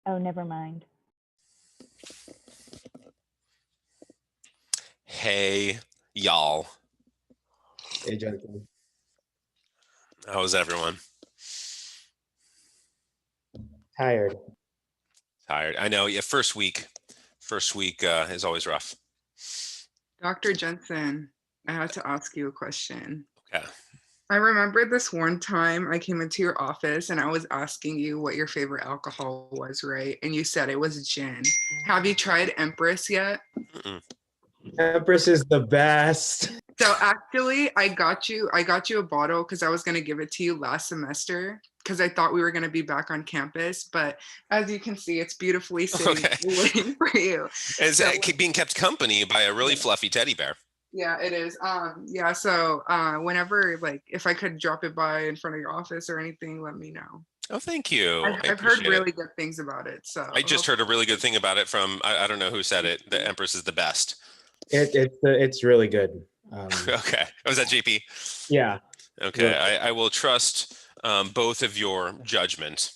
Oh, never mind. Hey, y'all. Hey, Jonathan. How's everyone? Tired. Tired. I know. Yeah, first week is always rough. Dr. Jensen, I had to ask you a question. Okay. I remember this one time I came into your office and I was asking you what your favorite alcohol was, right? And you said it was gin. Have you tried Empress yet? Mm-mm. Empress is the best. So actually, I got you a bottle because I was going to give it to you last semester because I thought we were going to be back on campus. But as you can see, it's beautifully sitting Okay. waiting for you. It's So, being kept company by a really fluffy teddy bear. yeah, it is. Yeah, so whenever, like, if I could drop it by in front of your office or anything, let me know. Oh, thank you. I I've heard appreciate really it. good things about it. So I just heard a really good thing about it from I don't know who said it. The Empress is the best. It's really good. Okay. Was that JP? Yeah. Okay. Really. I will trust both of your judgment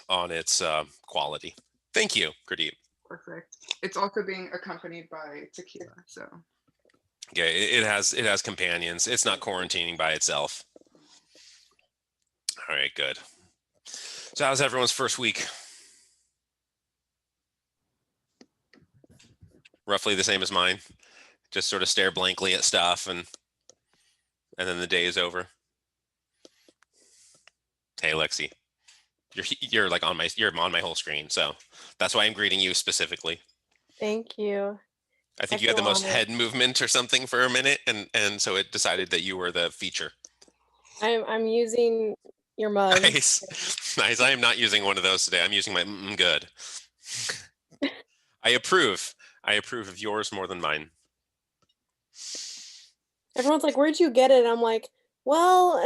on its quality. Thank you, Gurdeep. perfect. It's also being accompanied by tequila. So Okay, it has companions. It's not quarantining by itself. All right, good. So how's everyone's first week? Roughly the same as mine. Just sort of stare blankly at stuff and then the day is over. Hey, Lexi. You're like on my whole screen, so that's why I'm greeting you specifically. Thank you. I think I you had the feel most honored. head movement or something for a minute, and so it decided that you were the feature. I'm using your mug. Nice. I am not using one of those today. I'm using my good. I approve of yours more than mine. Everyone's like, "Where'd you get it?" I'm like, "Well,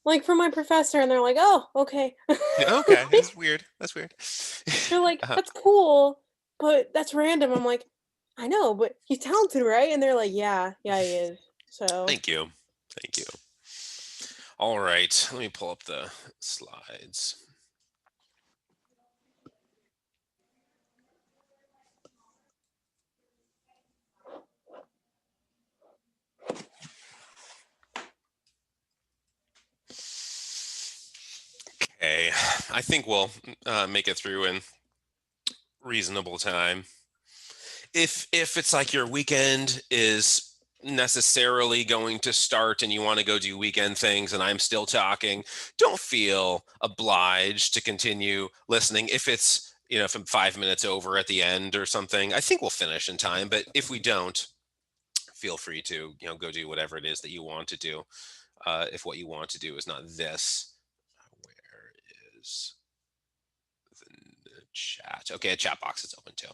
like from my professor," and they're like, "Oh, okay." Okay, that's weird. They're like, "That's cool, but that's random." I'm like, "I know, but he's talented, right?" And they're like, "Yeah, he is." So Thank you. All right, let me pull up the slides. Okay, I think we'll make it through in reasonable time. If it's like your weekend is necessarily going to start and you want to go do weekend things and I'm still talking, don't feel obliged to continue listening. If it's, if I'm 5 minutes over at the end or something, I think we'll finish in time. But if we don't, feel free to, go do whatever it is that you want to do. If what you want to do is not this, where is the chat? Okay, a chat box is open too.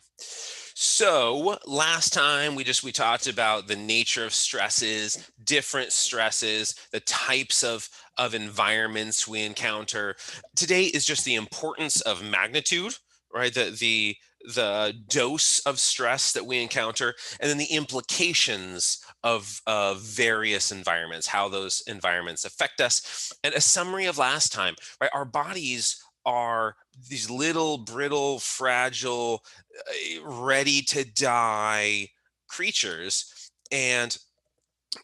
So last time we talked about the nature of stresses, different stresses, the types of environments we encounter. Today is just the importance of magnitude, right? The dose of stress that we encounter, and then the implications of various environments, how those environments affect us. And a summary of last time, right? Our bodies are these little brittle, fragile, ready to die creatures, and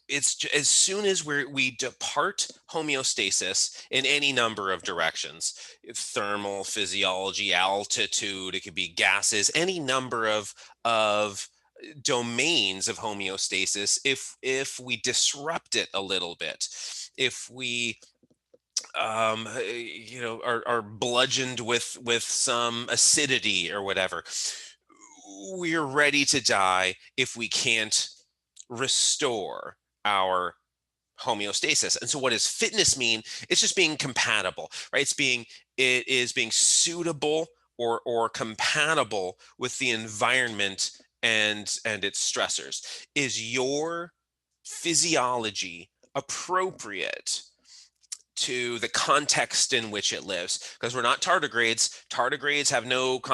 it's as soon as we depart homeostasis in any number of directions, thermal, physiology, altitude, it could be gases, any number of domains of homeostasis, if we disrupt it a little bit, if we are bludgeoned with some acidity or whatever, we're ready to die if we can't restore our homeostasis. And so what does fitness mean? It's just being compatible, right? It is being suitable or compatible with the environment and its stressors. Is your physiology appropriate to the context in which it lives, because we're not tardigrades. Tardigrades have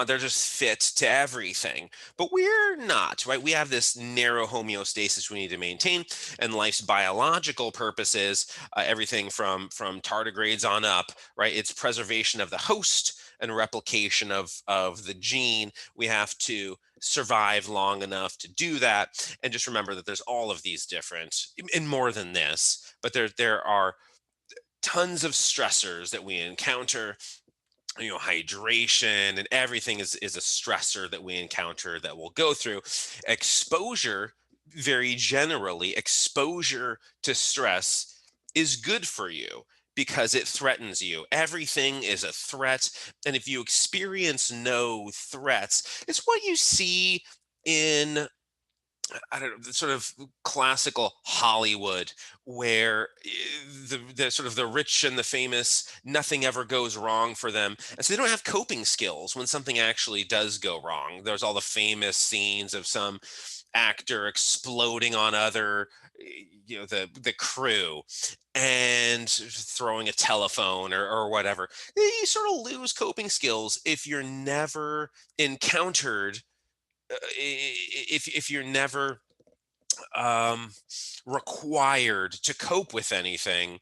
they're just fit to everything, but we're not, right? We have this narrow homeostasis we need to maintain, and life's biological purposes, everything from tardigrades on up, right? It's preservation of the host and replication of the gene. We have to survive long enough to do that, and just remember that there's all of these different, and more than this, but there are tons of stressors that we encounter. Hydration and everything is a stressor that we encounter that we'll go through. Exposure, very generally, exposure to stress is good for you because it threatens you. Everything is a threat. And if you experience no threats, it's what you see in, I don't know, the sort of classical Hollywood, where the sort of the rich and the famous, nothing ever goes wrong for them, and so they don't have coping skills when something actually does go wrong. There's all the famous scenes of some actor exploding on other, the crew, and throwing a telephone or whatever. You sort of lose coping skills if you're never encountered, if you're never um, required to cope with anything.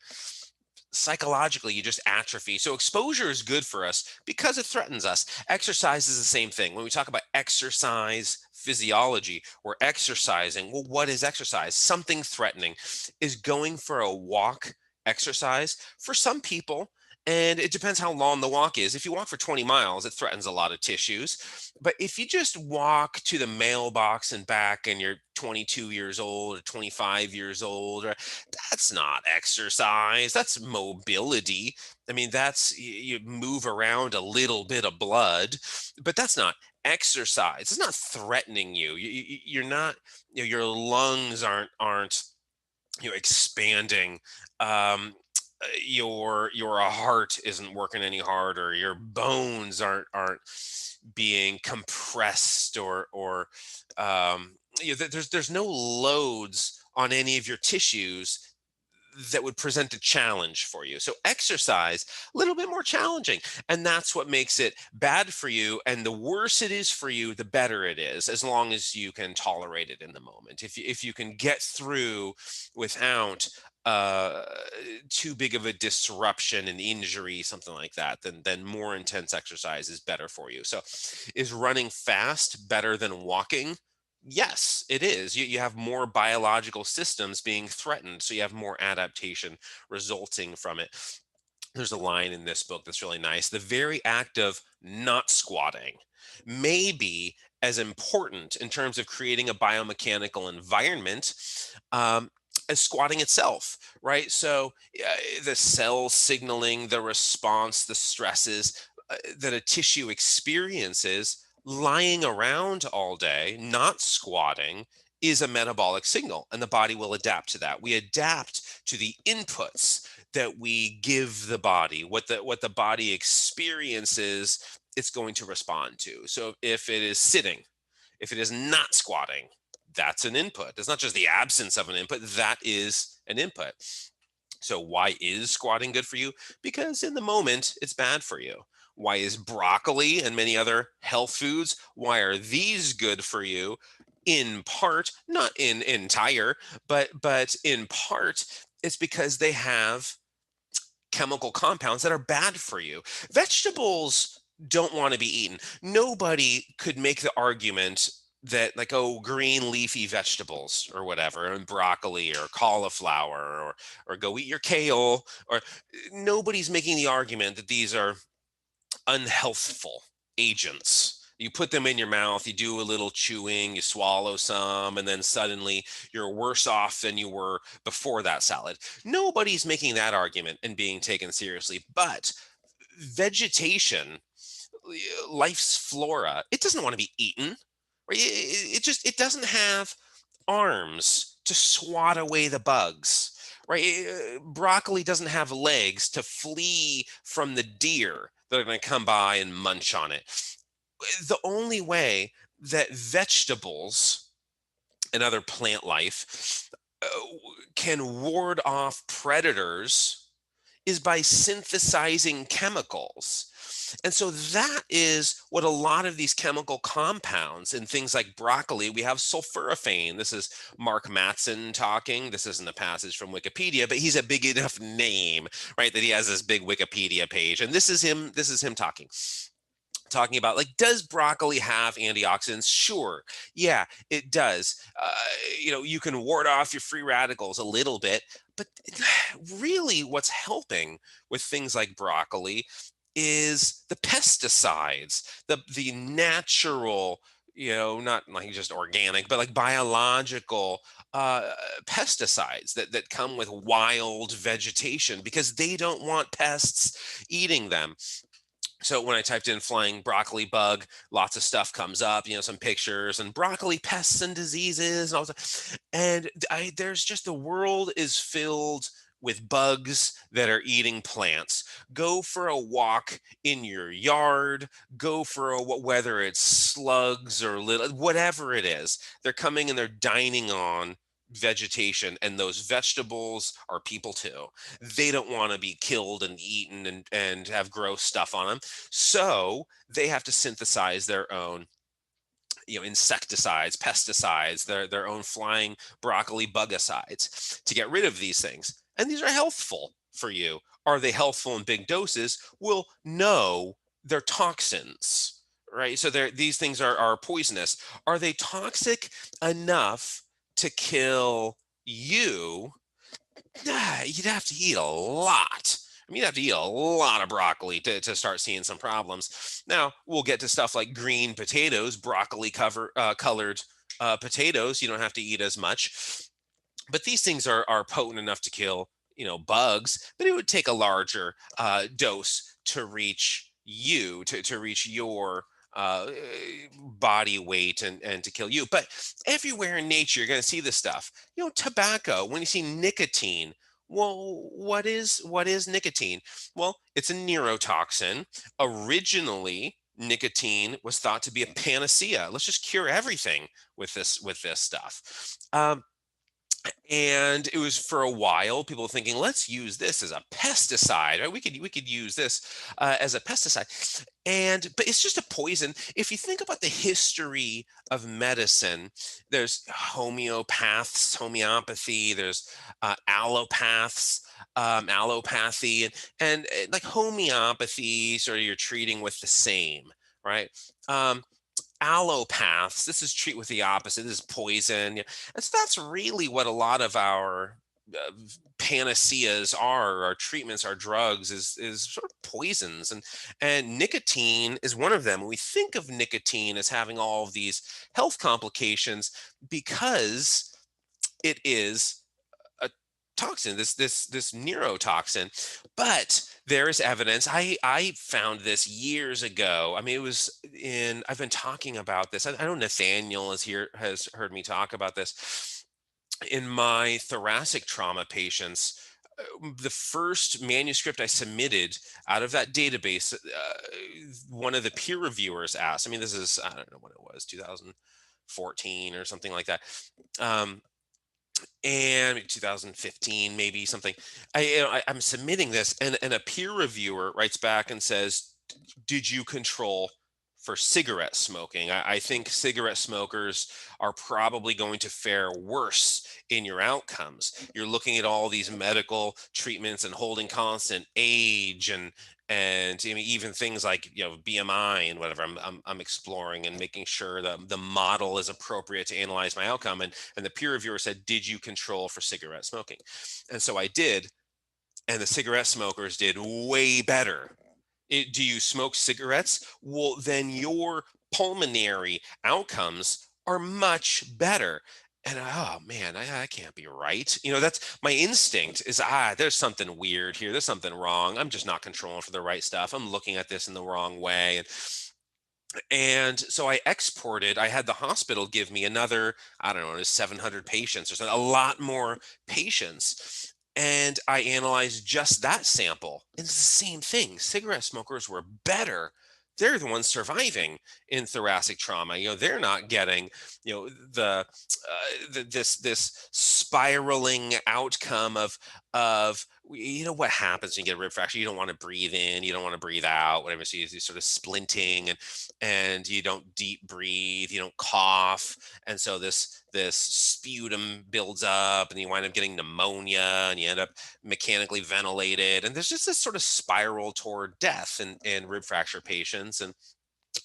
Psychologically, you just atrophy. So exposure is good for us because it threatens us. Exercise is the same thing. When we talk about exercise physiology, we're exercising. Well, what is exercise? Something threatening. Is going for a walk exercise? For some people, and it depends how long the walk is. If you walk for 20 miles, it threatens a lot of tissues. But if you just walk to the mailbox and back, and you're 22 years old or 25 years old, or that's not exercise, that's mobility. I mean, that's, you move around a little bit of blood, but that's not exercise. It's not threatening you. You're not, your lungs aren't expanding. Your heart isn't working any harder. Your bones aren't being compressed, or there's no loads on any of your tissues that would present a challenge for you. So exercise, a little bit more challenging. And that's what makes it bad for you. And the worse it is for you, the better it is, as long as you can tolerate it in the moment. If you can get through without uh too big of a disruption and injury, something like that, then more intense exercise is better for you. So is running fast better than walking? Yes, it is. You have more biological systems being threatened, so you have more adaptation resulting from it. There's a line in this book that's really nice. The very act of not squatting may be as important in terms of creating a biomechanical environment, um, as squatting itself, right? So the cell signaling, the response, the stresses that a tissue experiences lying around all day, not squatting, is a metabolic signal, and the body will adapt to that. We adapt to the inputs that we give the body. What the body experiences, it's going to respond to. So if it is sitting, if it is not squatting, that's an input. It's not just the absence of an input, that is an input. So why is squatting good for you? Because in the moment, it's bad for you. Why is broccoli and many other health foods, why are these good for you? In part, not in entire, but in part, it's because they have chemical compounds that are bad for you. Vegetables don't want to be eaten. Nobody could make the argument that, like, oh, green leafy vegetables or whatever, and broccoli or cauliflower, or go eat your kale, or nobody's making the argument that these are unhealthful agents. You put them in your mouth, you do a little chewing, you swallow some, and then suddenly you're worse off than you were before that salad. Nobody's making that argument and being taken seriously. But vegetation, life's flora, it doesn't want to be eaten. Right? It doesn't have arms to swat away the bugs. Right? Broccoli doesn't have legs to flee from the deer that are going to come by and munch on it. The only way that vegetables and other plant life can ward off predators is by synthesizing chemicals. And so that is what a lot of these chemical compounds in things like broccoli, we have sulforaphane. This is Mark Mattson talking. This isn't a passage from Wikipedia, but he's a big enough name, right, that he has this big Wikipedia page. And this is him talking about, like, does broccoli have antioxidants? Sure, yeah, it does. You can ward off your free radicals a little bit, but really what's helping with things like broccoli is the pesticides, the natural, not like just organic, but like biological uh, pesticides that come with wild vegetation, because they don't want pests eating them. So when I typed in flying broccoli bug, lots of stuff comes up, some pictures and broccoli pests and diseases and all that. And there's just, the world is filled with bugs that are eating plants. Go for a walk in your yard, go for whether it's slugs or little, whatever it is, they're coming and they're dining on vegetation, and those vegetables are people too. They don't want to be killed and eaten and have gross stuff on them. So they have to synthesize their own, insecticides, pesticides, their own flying broccoli bugicides to get rid of these things. And these are healthful for you. Are they healthful in big doses? Well, no, they're toxins, right? So these things are poisonous. Are they toxic enough to kill you? You'd have to eat a lot. I mean, you'd have to eat a lot of broccoli to start seeing some problems. Now, we'll get to stuff like green potatoes, broccoli colored potatoes. You don't have to eat as much. But these things are potent enough to kill, bugs, but it would take a larger dose to reach you, to reach your uh, body weight and to kill you. But everywhere in nature, you're going to see this stuff. Tobacco, when you see nicotine, well, what is nicotine? Well, it's a neurotoxin. Originally, nicotine was thought to be a panacea. Let's just cure everything with this stuff. And it was, for a while, people thinking, let's use this as a pesticide, right? We could use this as a pesticide. But it's just a poison. If you think about the history of medicine, there's homeopaths, homeopathy, there's allopaths, allopathy, and like homeopathy, sort of, you're treating with the same, right? Allopaths, this is treat with the opposite. This is poison. Yeah. And so that's really what a lot of our panaceas are, our treatments, our drugs, is sort of poisons, and nicotine is one of them. We think of nicotine as having all of these health complications because it is a toxin, this neurotoxin. But there is evidence. I found this years ago. I mean, I've been talking about this. I know Nathaniel has heard me talk about this in my thoracic trauma patients. The first manuscript I submitted out of that database, one of the peer reviewers asked. I mean, this is, I don't know when it was, 2014 or something like that. And 2015, maybe something. I'm submitting this, and a peer reviewer writes back and says, "Did you control for cigarette smoking? I think cigarette smokers are probably going to fare worse in your outcomes. You're looking at all these medical treatments and holding constant age and I mean, even things like BMI and whatever. I'm exploring and making sure that the model is appropriate to analyze my outcome." And the peer reviewer said, "Did you control for cigarette smoking?" And so I did, and the cigarette smokers did way better. Do you smoke cigarettes? Well, then your pulmonary outcomes are much better. And oh man, I can't be right. That's my instinct is, there's something weird here. There's something wrong. I'm just not controlling for the right stuff. I'm looking at this in the wrong way. And so I had the hospital give me another, I don't know, 700 patients or something, a lot more patients. And I analyzed just that sample. And it's the same thing. Cigarette smokers were better. They're the ones surviving in thoracic trauma. They're not getting, this spiraling outcome of of what happens when you get a rib fracture. You don't want to breathe in, you don't want to breathe out, whatever. So you're sort of splinting, and you don't deep breathe, you don't cough, and so this sputum builds up, and you wind up getting pneumonia, and you end up mechanically ventilated, and there's just this sort of spiral toward death in rib fracture patients. And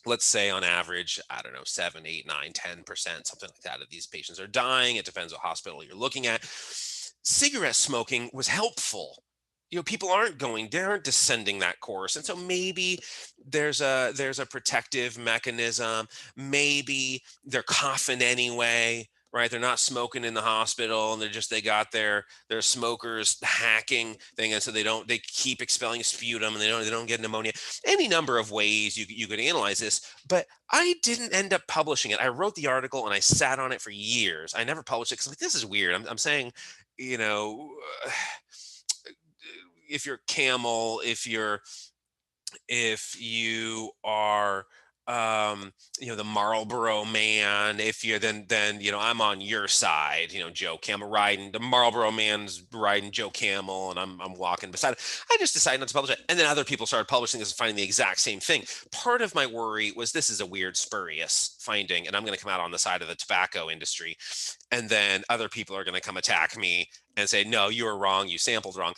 let's say on average, I don't know, 7, 8, 9, 10%, something like that, of these patients are dying. It depends what hospital you're looking at. Cigarette smoking was helpful. People they aren't descending that course. And so maybe there's a protective mechanism. Maybe they're coughing anyway, right? They're not smoking in the hospital, and they got their smokers hacking thing. And so they keep expelling sputum, and they don't get pneumonia. Any number of ways you could analyze this, but I didn't end up publishing it. I wrote the article and I sat on it for years. I never published it because I'm like, this is weird. I'm saying, you know, if you're camel, if you are the Marlboro man, if you're then I'm on your side, Joe Camel riding, the Marlboro man's riding Joe Camel, and I'm walking beside it. I just decided not to publish it, and then other people started publishing this and finding the exact same thing. Part of my worry was, this is a weird, spurious finding, and I'm going to come out on the side of the tobacco industry, and then other people are going to come attack me and say, no, you were wrong, you sampled wrong.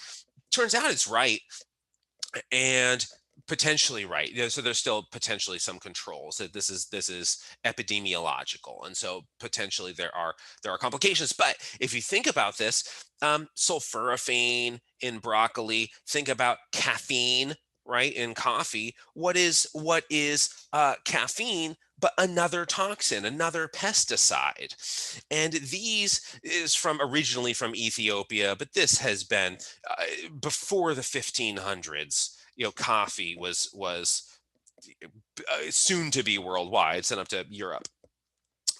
Turns out it's right, and potentially right. So there's still potentially some controls. That this is epidemiological, and so potentially there are complications. But if you think about this, sulforaphane in broccoli, think about caffeine, right, in coffee. What is caffeine but another toxin, another pesticide? And these is originally from Ethiopia, but this has been before the 1500s. Coffee was soon to be worldwide, sent up to Europe.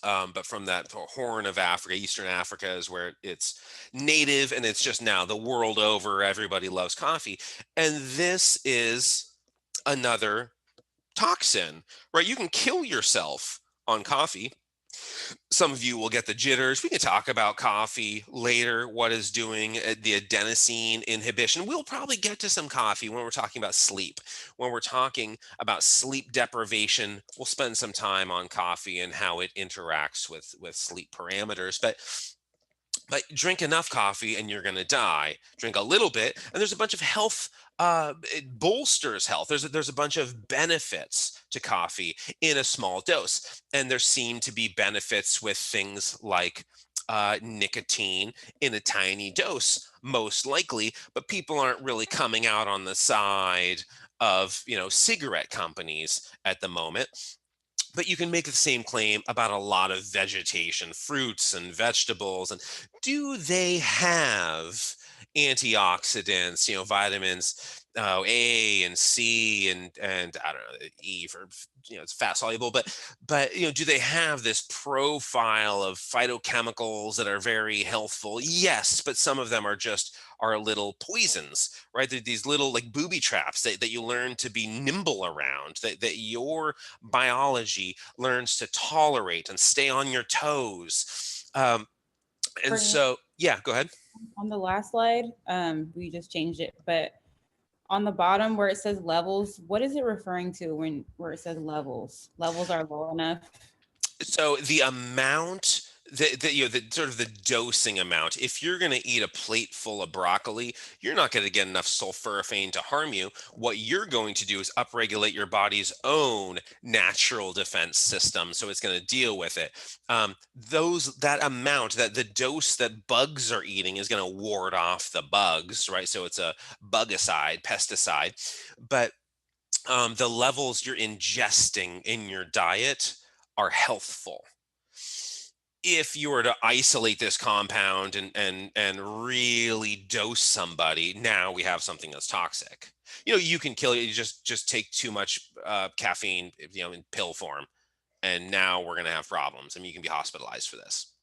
But from that Horn of Africa, Eastern Africa is where it's native, and it's just now the world over, everybody loves coffee. And this is another toxin, right? You can kill yourself on coffee. Some of you will get the jitters. We can talk about coffee later, what is doing the adenosine inhibition. We'll probably get to some coffee when we're talking about sleep. When we're talking about sleep deprivation, we'll spend some time on coffee and how it interacts with sleep parameters. But drink enough coffee and you're going to die. Drink a little bit, and there's a bunch of health. It bolsters health. There's a bunch of benefits to coffee in a small dose, and there seem to be benefits with things like nicotine in a tiny dose, most likely. But people aren't really coming out on the side of cigarette companies at the moment. But you can make the same claim about a lot of vegetation, fruits and vegetables. And do they have antioxidants, vitamins A and C, and I don't know, E for it's fat soluble, but do they have this profile of phytochemicals that are very healthful? Yes, but some of them are little poisons, right? They're these little like booby traps that you learn to be nimble around, that your biology learns to tolerate and stay on your toes. And Courtney, so, yeah, go ahead. on the last slide, we just changed it, but on the bottom where it says levels, what is it referring to where it says levels? Levels are low enough? So the amount the sort of the dosing amount, if you're going to eat a plate full of broccoli, you're not going to get enough sulforaphane to harm you. What you're going to do is upregulate your body's own natural defense system, so it's going to deal with it. That amount, that the dose that bugs are eating is going to ward off the bugs, right? So it's a bugicide, pesticide. But the levels you're ingesting in your diet are healthful. If you were to isolate this compound and really dose somebody, now we have something that's toxic. You can kill you. Just take too much caffeine, in pill form, and now we're going to have problems. I mean, you can be hospitalized for this.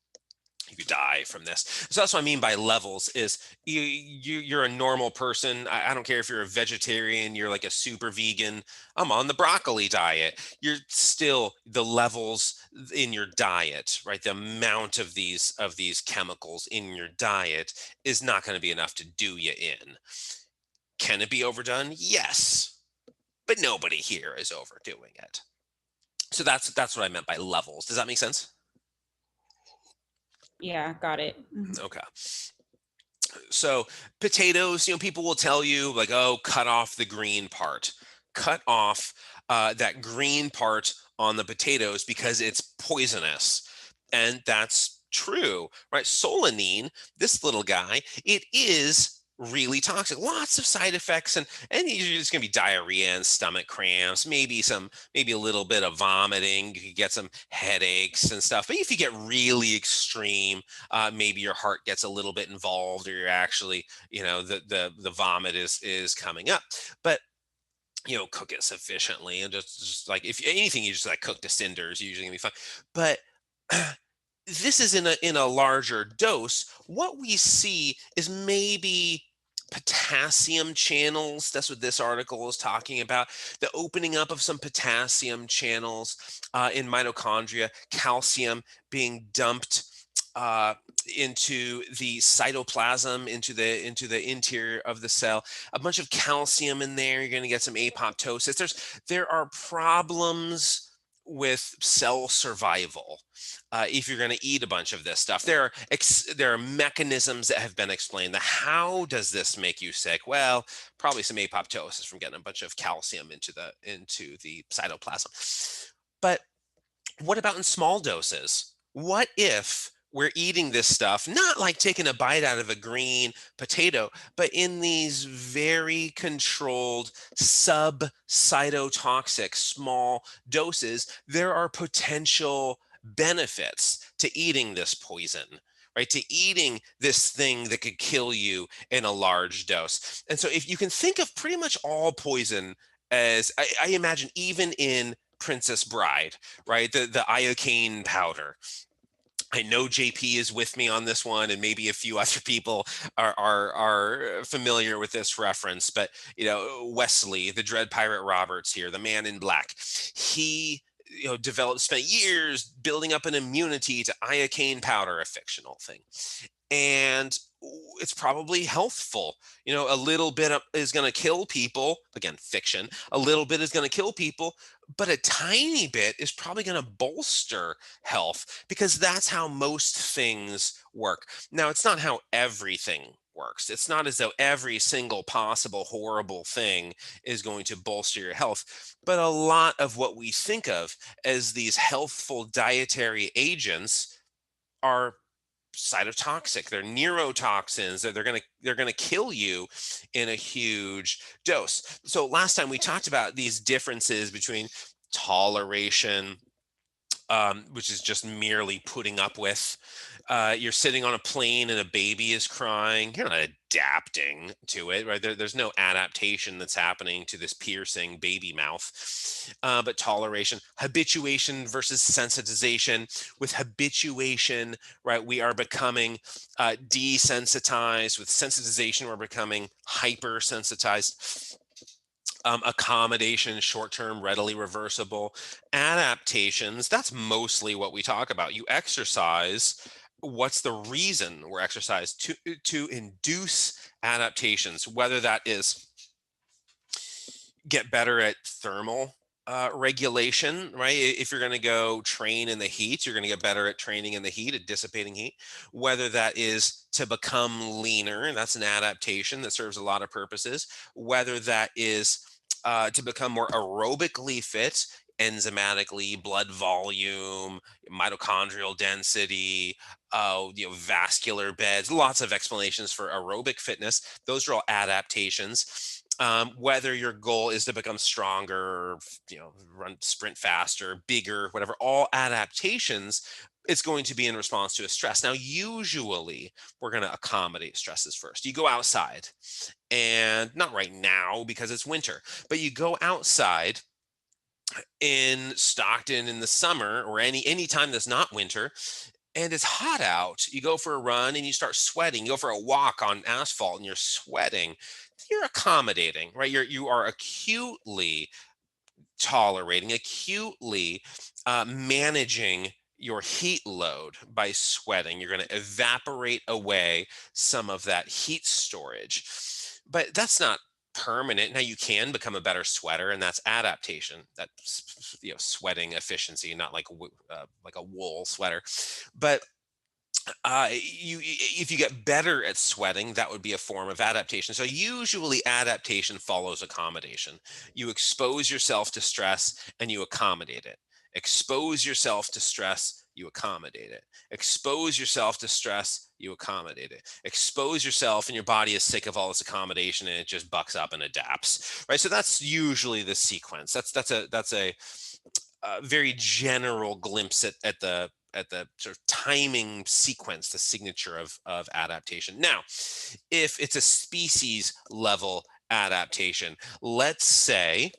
you could die from this. So that's what I mean by levels is you're a normal person. I don't care if you're a vegetarian, you're like a super vegan. I'm on the broccoli diet. You're still the levels in your diet, right? The amount of these chemicals in your diet is not going to be enough to do you in. Can it be overdone? Yes, but nobody here is overdoing it. So that's what I meant by levels. Does that make sense? Yeah, got it. Okay. So potatoes, people will tell you like, oh, cut off the green part. Cut off that green part on the potatoes because it's poisonous. And that's true, right? Solanine, this little guy, it is really toxic. Lots of side effects, and usually it's going to be diarrhea and stomach cramps, maybe a little bit of vomiting. You could get some headaches and stuff. But if you get really extreme, maybe your heart gets a little bit involved, or you're actually, the vomit is coming up. But cook it sufficiently, and just like, if anything, you just like cook to cinders, usually gonna be fine. But this is in a larger dose. What we see is maybe potassium channels. That's what this article is talking about. The opening up of some potassium channels in mitochondria, calcium being dumped into the cytoplasm, into the interior of the cell. A bunch of calcium in there. You're going to get some apoptosis. There are problems with cell survival if you're going to eat a bunch of this stuff. There are mechanisms that have been explained. How does this make you sick? Well, probably some apoptosis from getting a bunch of calcium into the cytoplasm. But what about in small doses? What if we're eating this stuff, not like taking a bite out of a green potato, but in these very controlled sub-cytotoxic small doses? There are potential benefits to eating this poison, right? To eating this thing that could kill you in a large dose. And so if you can think of pretty much all poison as, I imagine, even in Princess Bride, right? The iocane powder. I know JP is with me on this one, and maybe a few other people are familiar with this reference. But Wesley, the Dread Pirate Roberts here, the Man in Black, he spent years building up an immunity to iocane powder, a fictional thing, and it's probably healthful. A little bit is going to kill people. Again, fiction. A little bit is going to kill people, but a tiny bit is probably going to bolster health, because that's how most things work. Now, it's not how everything works. It's not as though every single possible horrible thing is going to bolster your health, but a lot of what we think of as these healthful dietary agents are cytotoxic. They're neurotoxins. They're gonna kill you in a huge dose. So last time we talked about these differences between toleration, which is just merely putting up with. You're sitting on a plane and a baby is crying. You're not adapting to it, right? There's no adaptation that's happening to this piercing baby mouth. But toleration, habituation versus sensitization. With habituation, right, we are becoming desensitized. With sensitization, we're becoming hypersensitized. Accommodation, short-term, readily reversible. Adaptations, that's mostly what we talk about. You exercise. What's the reason we're exercise? To induce adaptations, whether that is get better at thermal regulation, right? If you're going to go train in the heat, you're going to get better at training in the heat, at dissipating heat. Whether that is to become leaner, and that's an adaptation that serves a lot of purposes. Whether that is to become more aerobically fit, enzymatically, blood volume, mitochondrial density, vascular beds, lots of explanations for aerobic fitness. Those are all adaptations. Whether your goal is to become stronger, sprint faster, bigger, whatever, all adaptations, it's going to be in response to a stress. Now, usually we're going to accommodate stresses first. You go outside, and not right now because it's winter, but you go outside in Stockton in the summer, or any time that's not winter, and it's hot out, you go for a run and you start sweating, you go for a walk on asphalt and you're sweating, you're accommodating, right? You are acutely tolerating, acutely managing your heat load by sweating. You're going to evaporate away some of that heat storage. But that's not permanent. Now you can become a better sweater, and that's adaptation. That's sweating efficiency, not like a wool sweater. But if you get better at sweating, that would be a form of adaptation. So usually adaptation follows accommodation. You expose yourself to stress and you accommodate it. Expose yourself to stress, you accommodate it. Expose yourself to stress, you accommodate it. Expose yourself and your body is sick of all this accommodation and it just bucks up and adapts, right? So that's usually the sequence. That's a very general glimpse at the sort of timing sequence, the signature of adaptation. Now, if it's a species level adaptation, let's say,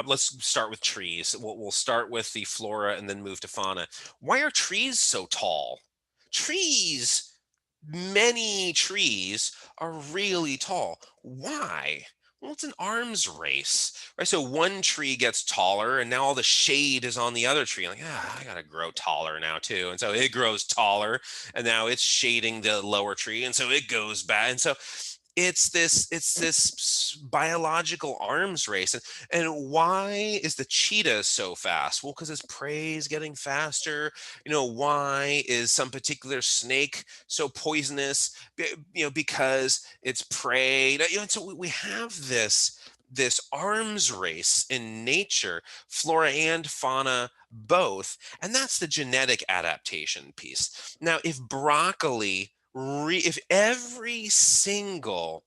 let's start with trees. We'll start with the flora and then move to fauna. Why are trees so tall? Trees, many trees are really tall. Why? Well, it's an arms race, right? So one tree gets taller and now all the shade is on the other tree. Like, I gotta grow taller now too. And so it grows taller and now it's shading the lower tree. And so it goes back. And so it's this biological arms race. And why is the cheetah so fast? Well, because its prey is getting faster. Why is some particular snake so poisonous? Because it's prey. And so we have this arms race in nature, flora and fauna both, and that's the genetic adaptation piece. Now, if broccoli, if every single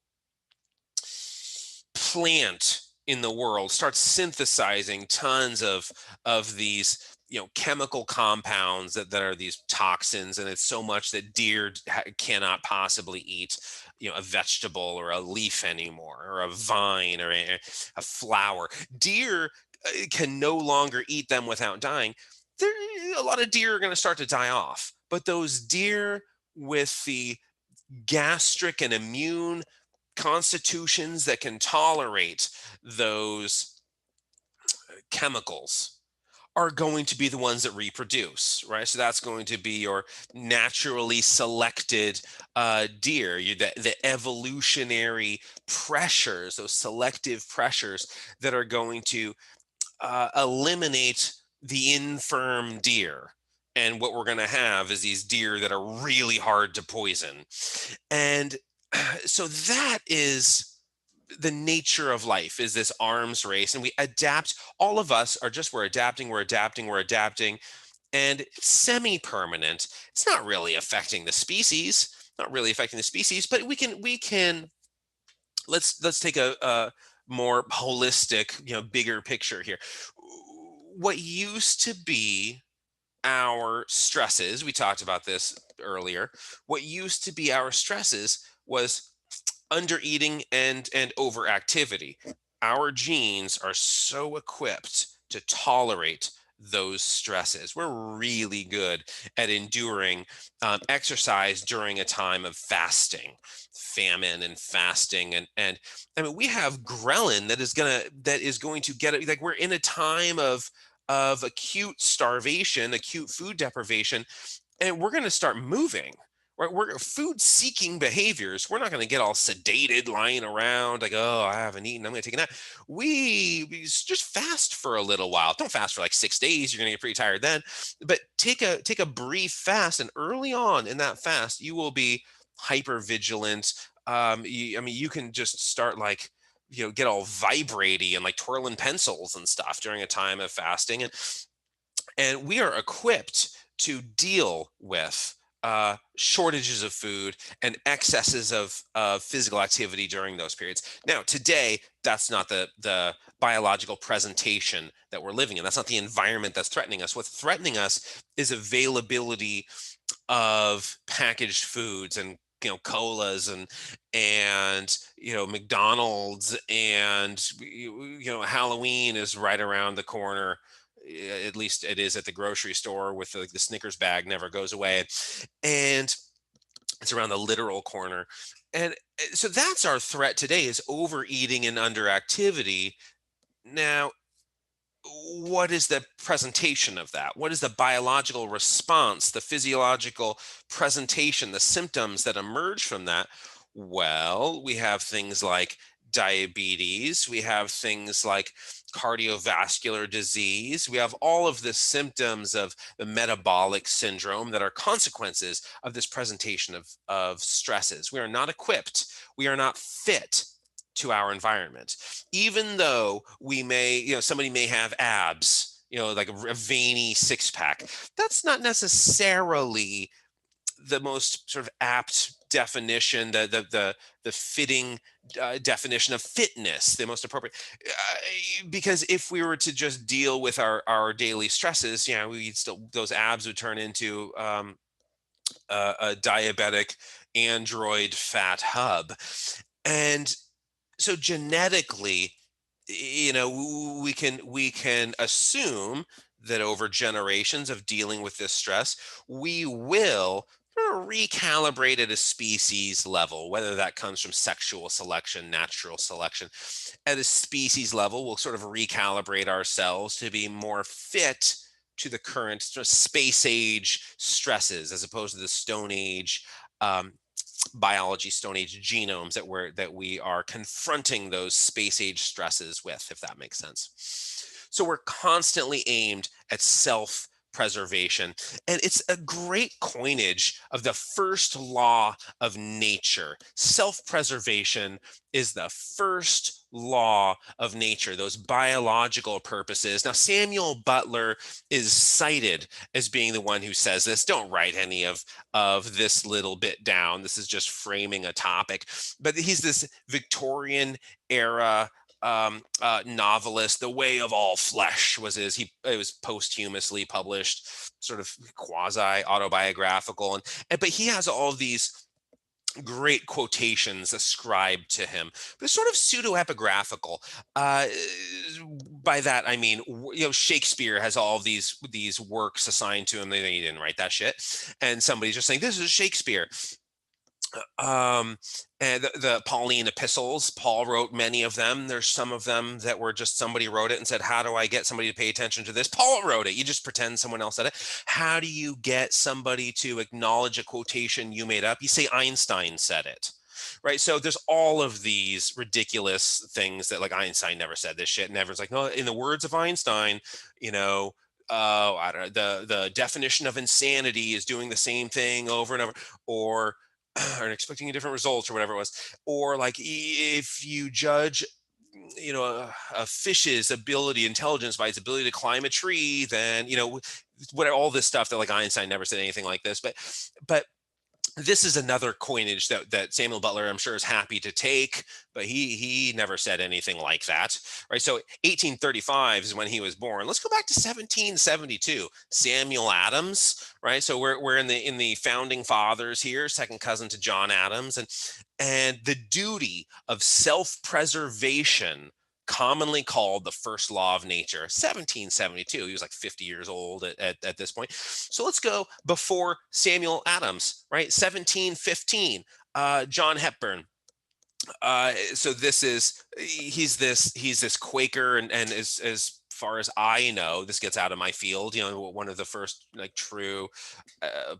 plant in the world starts synthesizing tons of these chemical compounds that are these toxins, and it's so much that deer cannot possibly eat a vegetable or a leaf anymore, or a vine, or a flower. Deer can no longer eat them without dying. A lot of deer are going to start to die off, but those deer with the gastric and immune constitutions that can tolerate those chemicals are going to be the ones that reproduce, right? So that's going to be your naturally selected deer. The evolutionary pressures, those selective pressures that are going to eliminate the infirm deer. And what we're going to have is these deer that are really hard to poison. And so that is the nature of life, is this arms race. And we adapt. All of us are we're adapting. And semi-permanent. It's not really affecting the species, but we can, let's take a more holistic, bigger picture here. What used to be our stresses, we talked about this earlier, what used to be our stresses was undereating and overactivity. Our genes are so equipped to tolerate those stresses. We're really good at enduring exercise during a time of fasting, famine and fasting. And I mean, we have ghrelin that is going to get it. Like, we're in a time of acute starvation, acute food deprivation, and we're going to start moving. Right? We're food-seeking behaviors. We're not going to get all sedated, lying around like, oh, I haven't eaten, I'm going to take a nap. We just fast for a little while. Don't fast for like 6 days. You're going to get pretty tired then. But take a brief fast, and early on in that fast, you will be hyper vigilant. You can just start get all vibraty and like twirling pencils and stuff during a time of fasting, and we are equipped to deal with shortages of food and excesses of physical activity during those periods. Now, today, that's not the biological presentation that we're living in. That's not the environment that's threatening us. What's threatening us is availability of packaged foods and colas and McDonald's, and Halloween is right around the corner. at least it is at the grocery store with the Snickers bag, never goes away. And it's around the literal corner. And so that's our threat today, is overeating and underactivity. Now, what is the presentation of that? What is the biological response, the physiological presentation, the symptoms that emerge from that? Well, we have things like diabetes, we have things like cardiovascular disease, we have all of the symptoms of the metabolic syndrome that are consequences of this presentation of stresses. We are not equipped, we are not fit to our environment. Even though we may, somebody may have abs, like a veiny six pack, that's not necessarily the most sort of apt definition, the fitting definition of fitness, the most appropriate. Because if we were to just deal with our daily stresses, we'd still, those abs would turn into a diabetic android fat hub. And so genetically, we can assume that over generations of dealing with this stress, we will recalibrate at a species level, whether that comes from sexual selection, natural selection. At a species level, we'll sort of recalibrate ourselves to be more fit to the current sort of space age stresses, as opposed to the Stone Age biology, Stone Age genomes that we are confronting those space age stresses with, if that makes sense. So we're constantly aimed at self-preservation, and it's a great coinage of the first law of nature. Self-preservation is the first law of nature, those biological purposes. Now, Samuel Butler is cited as being the one who says this. Don't write any of this little bit down. This is just framing a topic. But he's this Victorian era novelist. The Way of All Flesh was it was posthumously published, sort of quasi autobiographical, but he has all these great quotations ascribed to him, but it's sort of pseudo-epigraphical. By that I mean, Shakespeare has all of these works assigned to him. He didn't write that shit, and somebody's just saying this is Shakespeare. And the Pauline epistles, Paul wrote many of them. There's some of them that were just somebody wrote it and said, how do I get somebody to pay attention to this? Paul wrote it. You just pretend someone else said it. How do you get somebody to acknowledge a quotation you made up? You say Einstein said it. Right. So there's all of these ridiculous things that, like, Einstein never said this shit. And everyone's like, no, in the words of Einstein, I don't know, the definition of insanity is doing the same thing over and over, or expecting a different result, or whatever it was. Or like, if you judge a fish's intelligence by its ability to climb a tree, then what, all this stuff that, like, Einstein never said anything like this. But this is another coinage that Samuel Butler, I'm sure, is happy to take, but he never said anything like that, right? So 1835 is when he was born. Let's go back to 1772. Samuel Adams, right? So we're in the founding fathers here, second cousin to John Adams, and the duty of self-preservation, commonly called the first law of nature. 1772. He was like 50 years old at this point. So let's go before Samuel Adams, right? 1715. John Hepburn. So he's this Quaker, and as far as I know, this gets out of my field, one of the first, like, true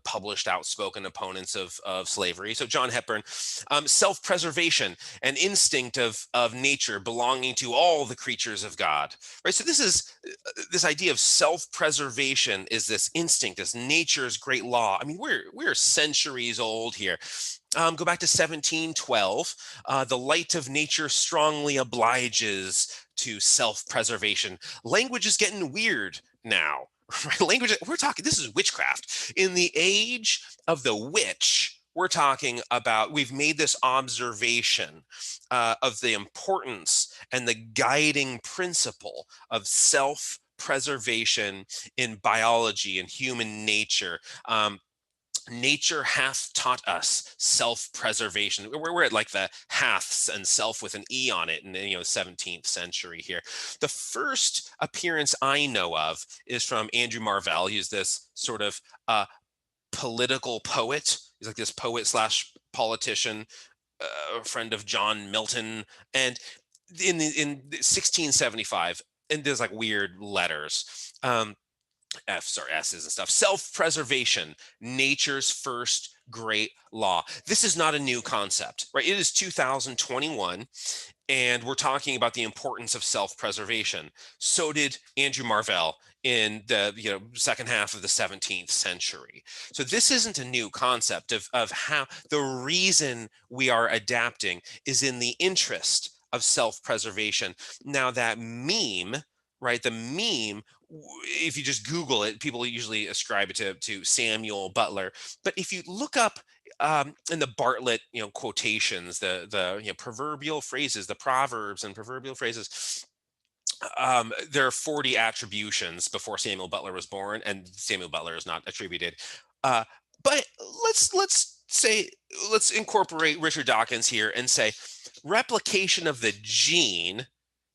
published outspoken opponents of slavery. So John Hepburn, self-preservation, an instinct of nature belonging to all the creatures of God, right? So this idea of self-preservation is this instinct, this nature's great law. I mean, we're centuries old here. Go back to 1712. The light of nature strongly obliges to self-preservation. Language is getting weird now, right? Language, this is witchcraft. In the age of the witch, we're talking about, we've made this observation of the importance and the guiding principle of self-preservation in biology and human nature. nature hath taught us self-preservation. We're at like the haths and self with an E on it in the 17th century here. The first appearance I know of is from Andrew Marvell. He's this sort of political poet. He's like this poet slash politician, friend of John Milton. And in 1675, and there's like weird letters. F's or S's and stuff. Self-preservation, nature's first great law. This is not a new concept, right? It is 2021, and we're talking about the importance of self-preservation. So did Andrew Marvell in the second half of the 17th century. So this isn't a new concept of how the reason we are adapting is in the interest of self-preservation. Now that meme, right? The meme, if you just Google it, people usually ascribe it to Samuel Butler. But if you look up in the Bartlett, quotations, the proverbial phrases, the proverbs and proverbial phrases, there are 40 attributions before Samuel Butler was born, and Samuel Butler is not attributed. But let's incorporate Richard Dawkins here and say replication of the gene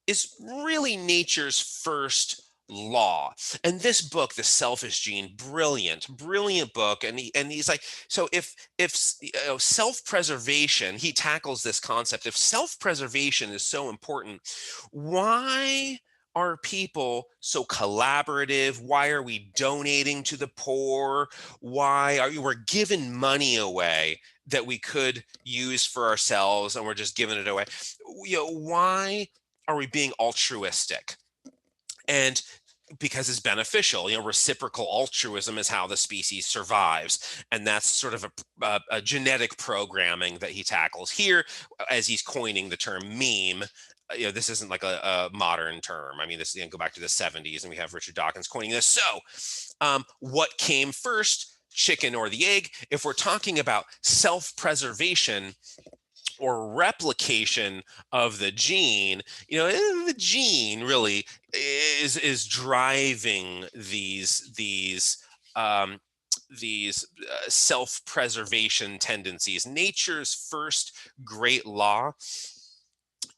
is really nature's first law. And this book, The Selfish Gene, brilliant book. And he's like, so if self-preservation, he tackles this concept. If self-preservation is so important, why are people so collaborative? Why are we donating to the poor? Why are we're giving money away that we could use for ourselves and we're just giving it away? Why are we being altruistic? And because it's beneficial, reciprocal altruism is how the species survives. And that's sort of a genetic programming that he tackles here as he's coining the term meme. This isn't like a modern term. I mean, this go back to the 70s and we have Richard Dawkins coining this. So what came first, chicken or the egg? If we're talking about self-preservation or replication of the gene, the gene really is driving these self-preservation tendencies. Nature's first great law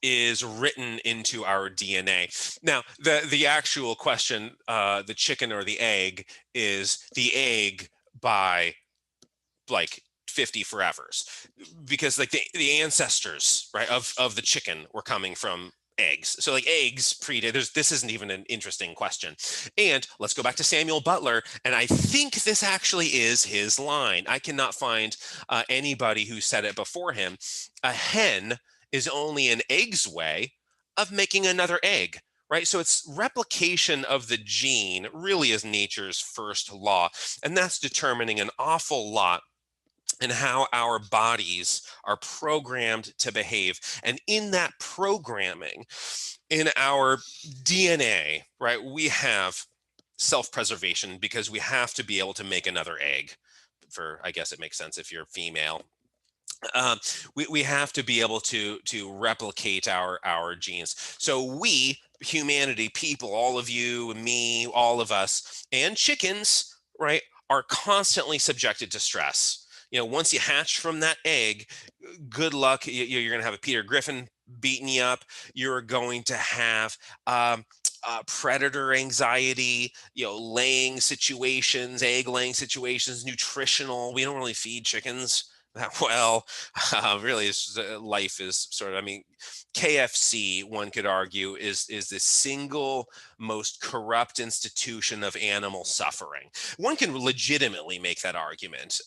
is written into our DNA. Now, the actual question, the chicken or the egg, is the egg by like 50 forevers, because like the ancestors, right, of the chicken were coming from eggs. So like eggs predate. This isn't even an interesting question. And let's go back to Samuel Butler. And I think this actually is his line. I cannot find anybody who said it before him. A hen is only an egg's way of making another egg. Right. So it's replication of the gene really is nature's first law. And that's determining an awful lot in how our bodies are programmed to behave. And in that programming, in our DNA, right, we have self-preservation because we have to be able to make another egg. I guess it makes sense if you're female. We have to be able to replicate our genes. So we, humanity, people, all of you, me, all of us, and chickens, right, are constantly subjected to stress. Once you hatch from that egg, good luck. You're going to have a Peter Griffin beating you up. You're going to have predator anxiety, laying situations, egg laying situations, nutritional. We don't really feed chickens that well. Really, life is sort of, KFC, one could argue, is the single most corrupt institution of animal suffering. One can legitimately make that argument.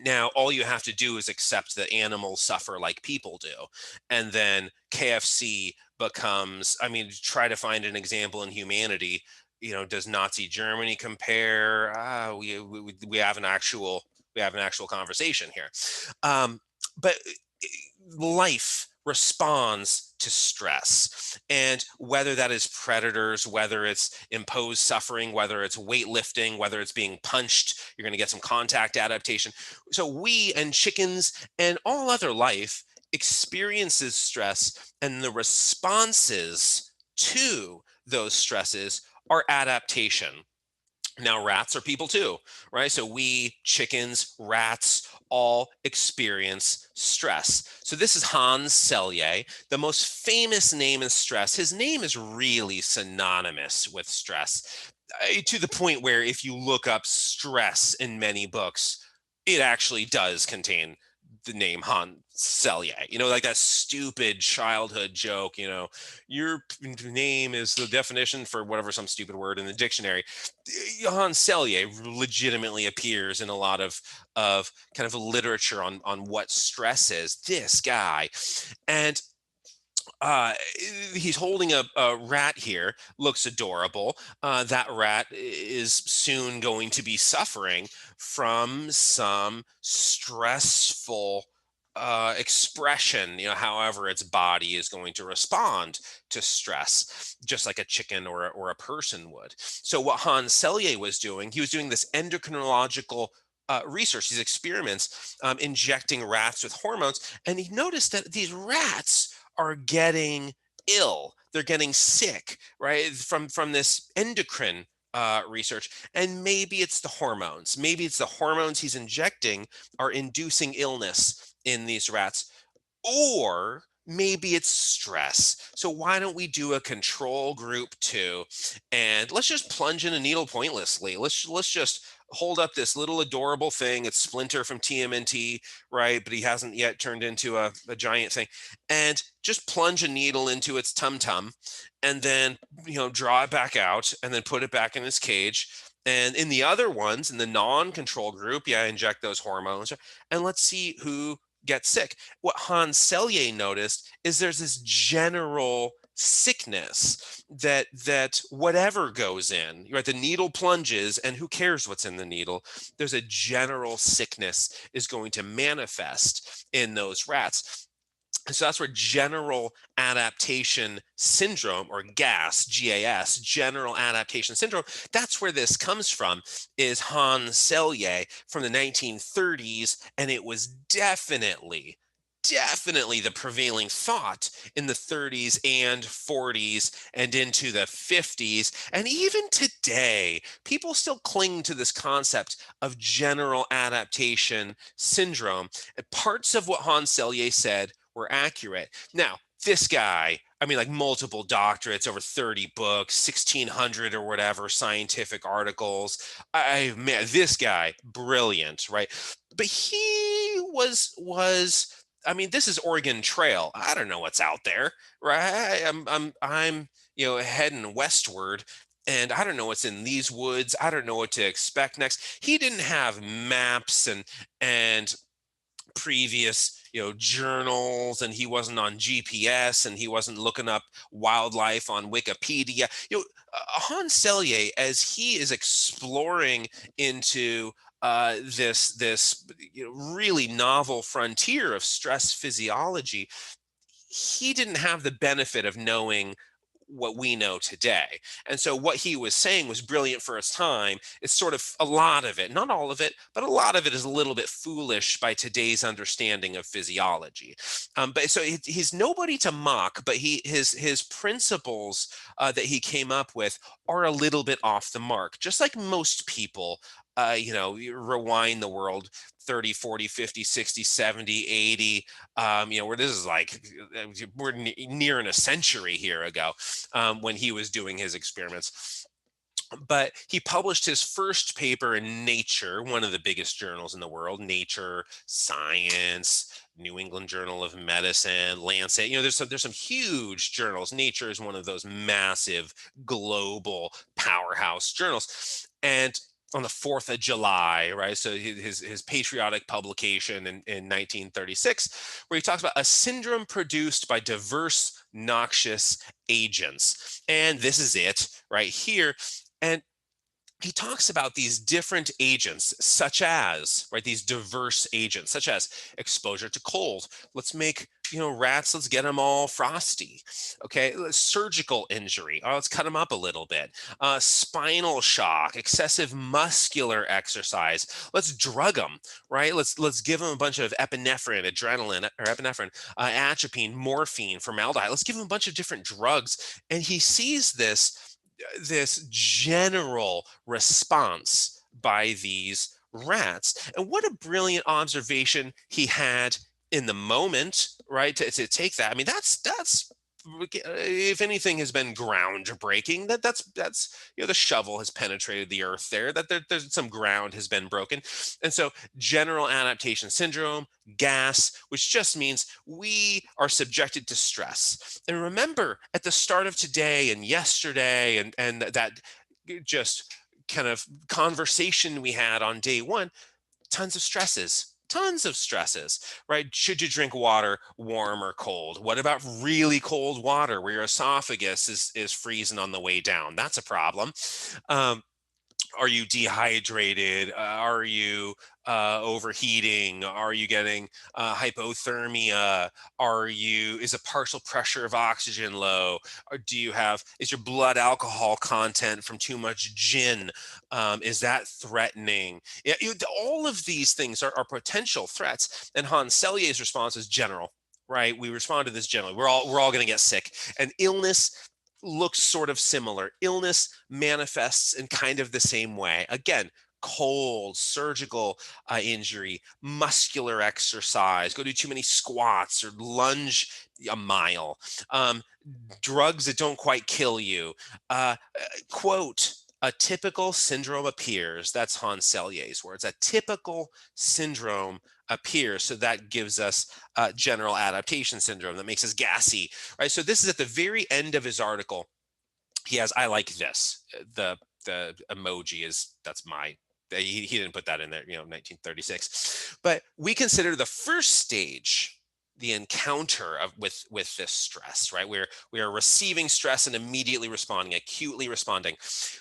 Now, all you have to do is accept that animals suffer like people do. And then KFC becomes, try to find an example in humanity. Does Nazi Germany compare? We have an actual conversation here. But life responds to stress, and whether that is predators, whether it's imposed suffering, whether it's weightlifting, whether it's being punched, you're going to get some contact adaptation. So we and chickens and all other life experiences stress, and the responses to those stresses are adaptation. Now, rats are people too, right? So we, chickens, rats, all experience stress. So this is Hans Selye, the most famous name in stress. His name is really synonymous with stress, to the point where if you look up stress in many books, it actually does contain the name Hans Selye. Like that stupid childhood joke, your name is the definition for whatever, some stupid word in the dictionary. Hans Selye legitimately appears in a lot of kind of literature on what stress is. This guy, and uh, he's holding a rat here, looks adorable. That rat is soon going to be suffering from some stressful expression, however its body is going to respond to stress, just like a chicken or a person would. So what Hans Selye was doing, he was doing this endocrinological research, these experiments, injecting rats with hormones, and he noticed that these rats are getting ill. They're getting sick, right? From this endocrine research. And maybe it's the hormones. Maybe it's the hormones he's injecting are inducing illness in these rats. Or maybe it's stress. So why don't we do a control group 2, and let's just plunge in a needle pointlessly. Let's just hold up this little adorable thing. It's Splinter from TMNT, right? But he hasn't yet turned into a giant thing. And just plunge a needle into its tum-tum, and then draw it back out, and then put it back in its cage. And in the other ones, in the non-control group, inject those hormones, and let's see who gets sick. What Hans Selye noticed is there's this general sickness that whatever goes in, right? The needle plunges, and who cares what's in the needle? There's a general sickness is going to manifest in those rats. And so that's where general adaptation syndrome, or GAS, G-A-S, general adaptation syndrome, that's where this comes from, is Hans Selye from the 1930s. And it was definitely the prevailing thought in the 30s and 40s and into the 50s. And even today, people still cling to this concept of general adaptation syndrome. And parts of what Hans Selye said were accurate. Now, this guy, like multiple doctorates, over 30 books, 1,600 or whatever scientific articles. Man, this guy, brilliant, right? But he was this is Oregon Trail. I don't know what's out there, right? I'm heading westward, and I don't know what's in these woods. I don't know what to expect next. He didn't have maps and previous journals, and he wasn't on GPS, and he wasn't looking up wildlife on Wikipedia. Hans Selye, as he is exploring into this really novel frontier of stress physiology, he didn't have the benefit of knowing what we know today. And so what he was saying was brilliant for its time. It's sort of a lot of it, not all of it, but a lot of it is a little bit foolish by today's understanding of physiology. But so he's nobody to mock, but his principles that he came up with are a little bit off the mark, just like most people. You rewind the world 30, 40, 50, 60, 70, 80, where this is like, we're nearing a century here ago, when he was doing his experiments. But he published his first paper in Nature, one of the biggest journals in the world, Nature, Science, New England Journal of Medicine, Lancet. There's some huge journals. Nature is one of those massive global powerhouse journals. And on the 4th of July, right? So his patriotic publication in 1936, where he talks about a syndrome produced by diverse noxious agents. And this is it right here. And he talks about these different agents, such as, right, these diverse agents, such as exposure to cold. Let's make, rats, let's get them all frosty. Okay, surgical injury. Oh, let's cut them up a little bit. Spinal shock, excessive muscular exercise. Let's drug them, right? Let's give them a bunch of epinephrine, atropine, morphine, formaldehyde. Let's give them a bunch of different drugs. And he sees this this general response by these rats. And what a brilliant observation he had in the moment, right? To take that. I mean, that's if anything has been groundbreaking, that's the shovel has penetrated the earth there, that there's some ground has been broken. And so general adaptation syndrome, gas, which just means we are subjected to stress. And remember, at the start of today and yesterday and that just kind of conversation we had on day one, tons of stresses, right? Should you drink water warm or cold? What about really cold water where your esophagus is freezing on the way down? That's a problem. Are you dehydrated? Are you overheating? Are you getting hypothermia? Is a partial pressure of oxygen low? Or is your blood alcohol content from too much gin? Is that threatening? Yeah, all of these things are potential threats. And Hans Selye's response is general, right? We respond to this generally. We're all going to get sick. And illness looks sort of similar. Illness manifests in kind of the same way. Again, cold, surgical injury, muscular exercise, go do too many squats or lunge a mile, drugs that don't quite kill you. Quote, a typical syndrome appears. That's Hans Selye's words. A typical syndrome appears. So that gives us general adaptation syndrome that makes us gassy, right? So this is at the very end of his article. He has, I like this. The emoji he didn't put that in there, 1936. But we consider the first stage the encounter with this stress, right? We are receiving stress and immediately responding, acutely responding.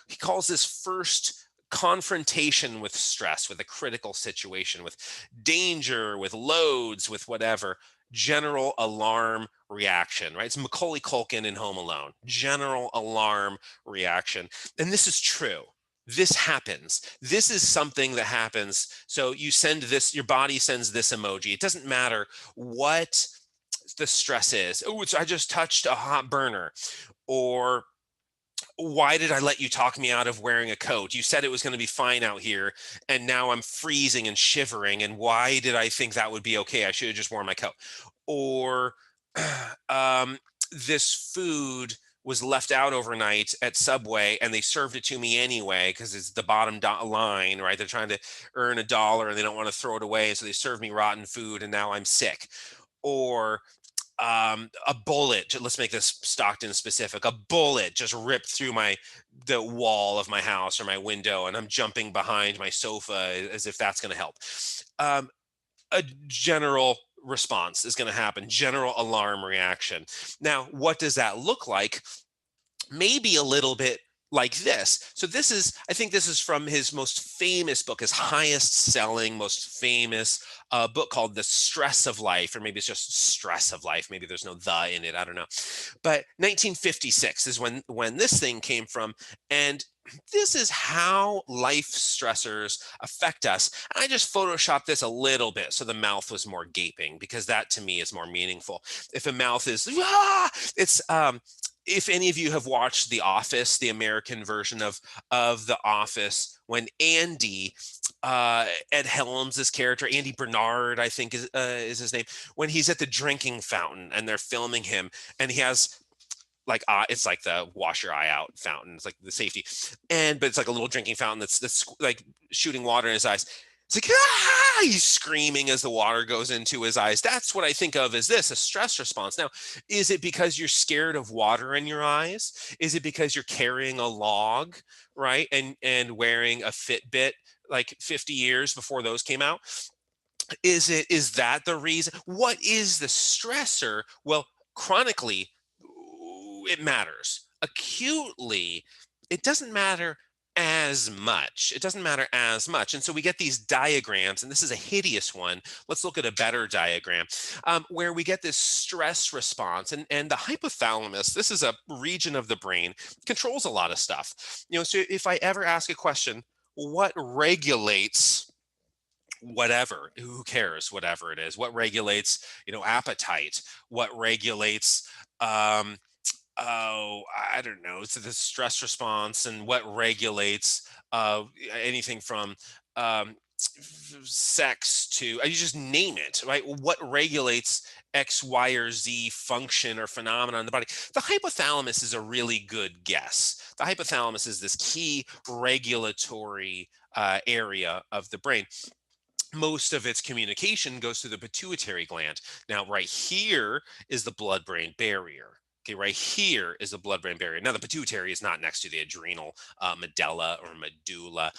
He calls this first confrontation with stress, with a critical situation, with danger, with loads, with whatever, general alarm reaction, right? It's Macaulay Culkin in Home Alone, general alarm reaction. And this is true. This happens. This is something that happens. So you send this, your body sends this emoji. It doesn't matter what the stress is. Oh, I just touched a hot burner. Or why did I let you talk me out of wearing a coat? You said it was going to be fine out here, and now I'm freezing and shivering. And why did I think that would be okay? I should have just worn my coat. Or this food was left out overnight at Subway and they served it to me anyway because it's the bottom line, right? They're trying to earn $1 and they don't want to throw it away. So they served me rotten food and now I'm sick. Or a bullet, let's make this Stockton specific, a bullet just ripped through the wall of my house or my window and I'm jumping behind my sofa as if that's going to help. A general response is going to happen, general alarm reaction. Now, what does that look like? Maybe a little bit like this. So I think this is from his most famous book, his highest selling, most famous book called The Stress of Life, or maybe it's just Stress of Life. Maybe there's no the in it. I don't know. But 1956 is when this thing came from. And this is how life stressors affect us. And I just photoshopped this a little bit so the mouth was more gaping because that to me is more meaningful. If a mouth is, it's, if any of you have watched The Office, the American version of The Office, when Andy, Ed Helms' character, Andy Bernard, I think is his name, when he's at the drinking fountain and they're filming him and he has it's like the wash your eye out fountain. It's like the safety, but it's like a little drinking fountain that's like shooting water in his eyes. It's like, he's screaming as the water goes into his eyes. That's what I think of as a stress response. Now, is it because you're scared of water in your eyes? Is it because you're carrying a log, right? And wearing a Fitbit like 50 years before those came out? Is that the reason? What is the stressor? Well, chronically, it matters. Acutely, it doesn't matter as much. And so we get these diagrams, and this is a hideous one. Let's look at a better diagram where we get this stress response. And the hypothalamus, this is a region of the brain, controls a lot of stuff. So if I ever ask a question, what regulates whatever, who cares, whatever it is, what regulates, appetite, what regulates oh, I don't know, it's the stress response and what regulates anything from sex to you just name it, right? What regulates X, Y, or Z function or phenomenon in the body? The hypothalamus is a really good guess. The hypothalamus is this key regulatory area of the brain. Most of its communication goes through the pituitary gland. Now, right here is the blood-brain barrier. Okay, right here is the blood-brain barrier. Now, the pituitary is not next to the adrenal medulla or medulla.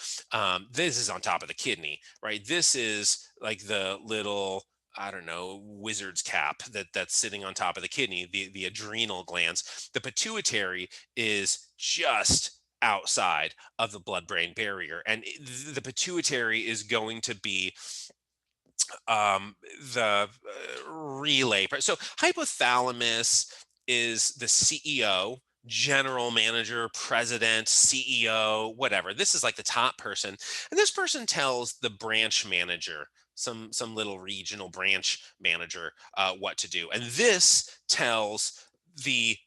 This is on top of the kidney, right? This is like the little, I don't know, wizard's cap that's sitting on top of the kidney, the adrenal glands. The pituitary is just outside of the blood-brain barrier, and the pituitary is going to be the relay. So hypothalamus is the CEO, general manager, president, CEO, whatever. This is like the top person, and this person tells the branch manager, some little regional branch manager, what to do, and this tells the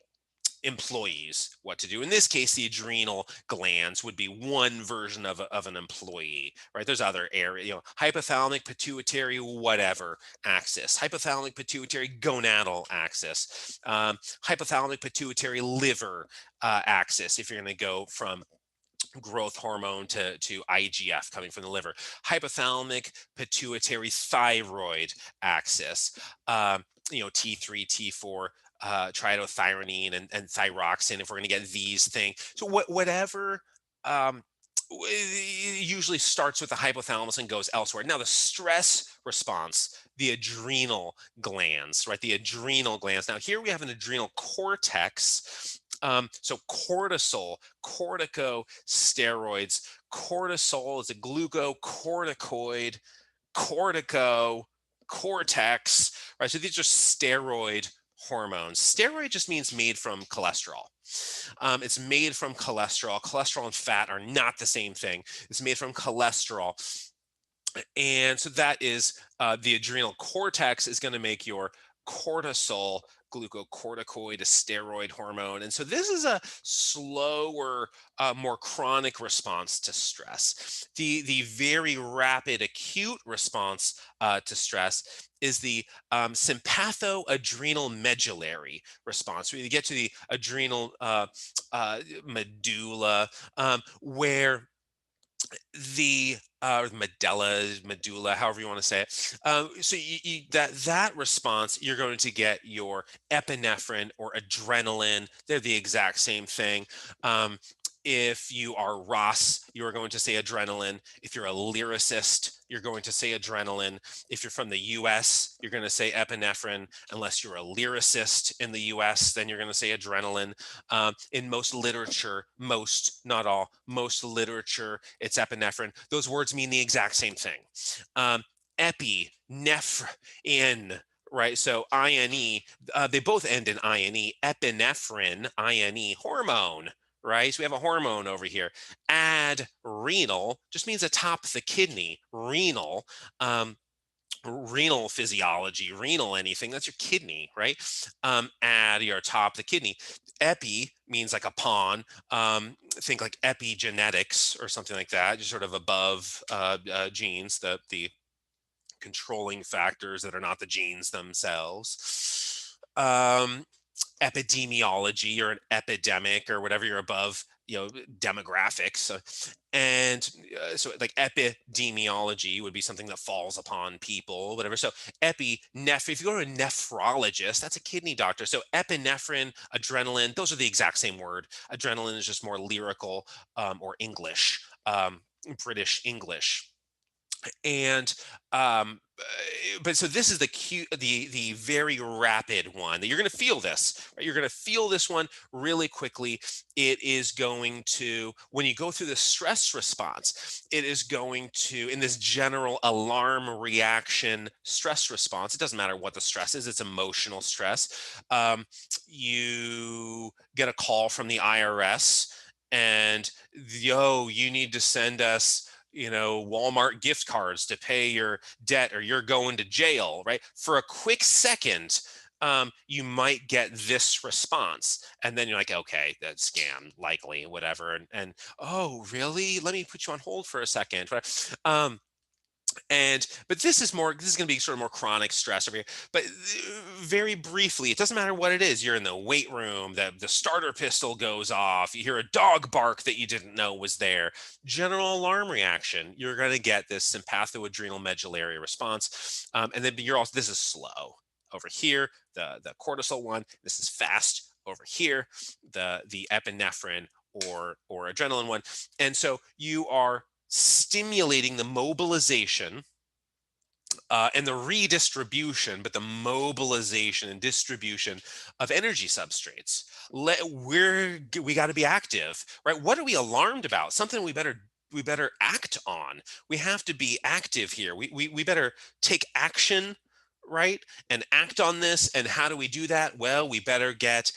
employees what to do. In this case, the adrenal glands would be one version of an employee, right? There's other area, hypothalamic, pituitary, whatever axis, hypothalamic, pituitary, gonadal axis, hypothalamic, pituitary, liver axis, if you're going to go from growth hormone to IGF coming from the liver, hypothalamic, pituitary, thyroid axis, T3, T4, triiodothyronine and thyroxine, if we're going to get these things. So whatever usually starts with the hypothalamus and goes elsewhere. Now, the stress response, the adrenal glands, right? The adrenal glands. Now, here we have an adrenal cortex. So cortisol, corticosteroids. Cortisol is a glucocorticoid, cortex, right? So these are steroid hormones. Steroid just means made from cholesterol. It's made from cholesterol. Cholesterol and fat are not the same thing. It's made from cholesterol. And so that is the adrenal cortex is going to make your cortisol, glucocorticoid, a steroid hormone. And so this is a slower, more chronic response to stress. The very rapid acute response to stress is the sympathoadrenal medullary response. We get to the adrenal medulla, where the medulla, however you want to say it. So that response, you're going to get your epinephrine or adrenaline. They're the exact same thing. If you are Ross, you are going to say adrenaline. If you're a lyricist, you're going to say adrenaline. If you're from the US, you're going to say epinephrine. Unless you're a lyricist in the US, then you're going to say adrenaline. In most literature, most, not all, most literature, it's epinephrine. Those words mean the exact same thing. Epinephrine, right? So INE, they both end in INE. Epinephrine, INE, hormone. Right? So we have a hormone over here. Adrenal just means atop the kidney. Renal, renal physiology, renal anything, that's your kidney, right? Ad, you're atop the kidney. Epi means like upon, think like epigenetics or something like that, just sort of above genes, the controlling factors that are not the genes themselves. Epidemiology or an epidemic or whatever, you're above, demographics. And so like epidemiology would be something that falls upon people, whatever. So if you go to a nephrologist, that's a kidney doctor. So epinephrine, adrenaline, those are the exact same word. Adrenaline is just more lyrical or English, British English. And but so this is the very rapid one that you're going to feel this, right? You're going to feel this one really quickly. It is going to, when you go through the stress response, it is going to, in this general alarm reaction stress response, it doesn't matter what the stress is, it's emotional stress. You get a call from the IRS and, you need to send us Walmart gift cards to pay your debt or you're going to jail, right? For a quick second, you might get this response. And then you're like, okay, that's scam, likely, whatever. And oh, really? Let me put you on hold for a second. But this is going to be sort of more chronic stress over here. But very briefly, it doesn't matter what it is. You're in the weight room, the starter pistol goes off, you hear a dog bark that you didn't know was there. General alarm reaction. You're going to get this sympathoadrenal medullary response. And then this is slow over here, the cortisol one. This is fast over here, the epinephrine or adrenaline one. And so you are stimulating the mobilization and the redistribution, but the mobilization and distribution of energy substrates. We got to be active, right? What are we alarmed about? Something we better act on. We have to be active here. We better take action, right? And act on this. And how do we do that? Well, we better get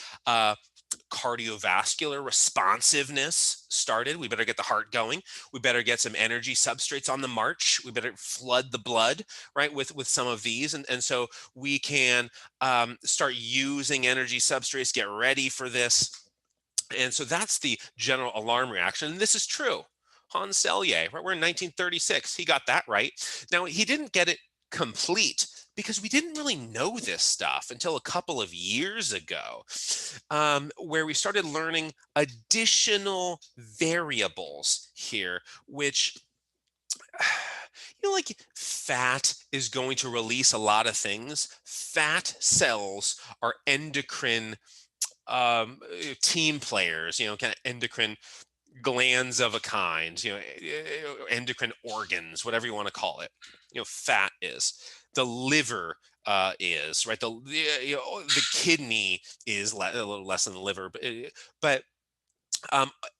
cardiovascular responsiveness started. We better get the heart going. We better get some energy substrates on the march. We better flood the blood, right, with some of these. And so we can start using energy substrates, get ready for this. And so that's the general alarm reaction. And this is true. Hans Selye, right? We're in 1936. He got that right. Now, he didn't get it complete because we didn't really know this stuff until a couple of years ago, where we started learning additional variables here, which, like fat is going to release a lot of things. Fat cells are endocrine team players, kind of endocrine glands of a kind, endocrine organs, whatever you want to call it. Fat is. The liver is, right? The kidney is a little less than the liver, but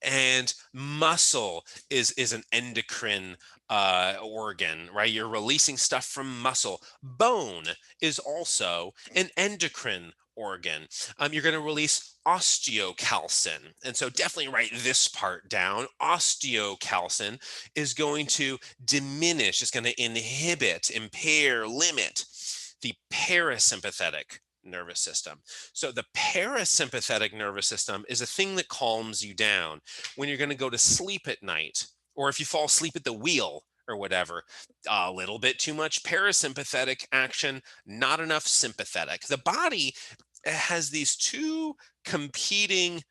and muscle is an endocrine organ, right? You're releasing stuff from muscle. Bone is also an endocrine organ. You're going to release osteocalcin. And so definitely write this part down. Osteocalcin is going to diminish, it's going to inhibit, impair, limit the parasympathetic nervous system. So the parasympathetic nervous system is a thing that calms you down when you're going to go to sleep at night, or if you fall asleep at the wheel or whatever. A little bit too much parasympathetic action, not enough sympathetic. The body has these two competing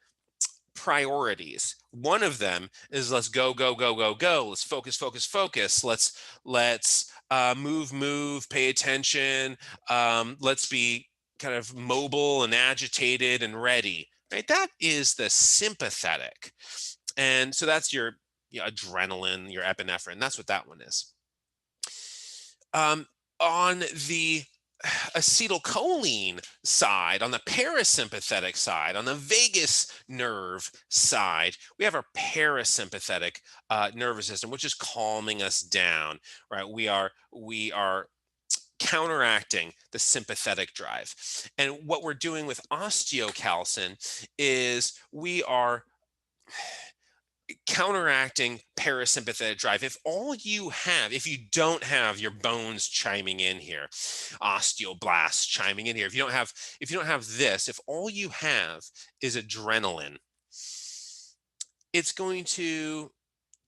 priorities. One of them is let's go, go, go, go, go. Let's focus, focus, focus. Let's move, pay attention. Let's be kind of mobile and agitated and ready, right? That is the sympathetic. And so that's your adrenaline, your epinephrine. That's what that one is. On the acetylcholine side, on the parasympathetic side, on the vagus nerve side, we have our parasympathetic nervous system, which is calming us down, right? We are counteracting the sympathetic drive. And what we're doing with osteocalcin is we are counteracting parasympathetic drive. If you don't have your bones chiming in here, osteoblasts chiming in here, if you don't have this, if all you have is adrenaline, it's going to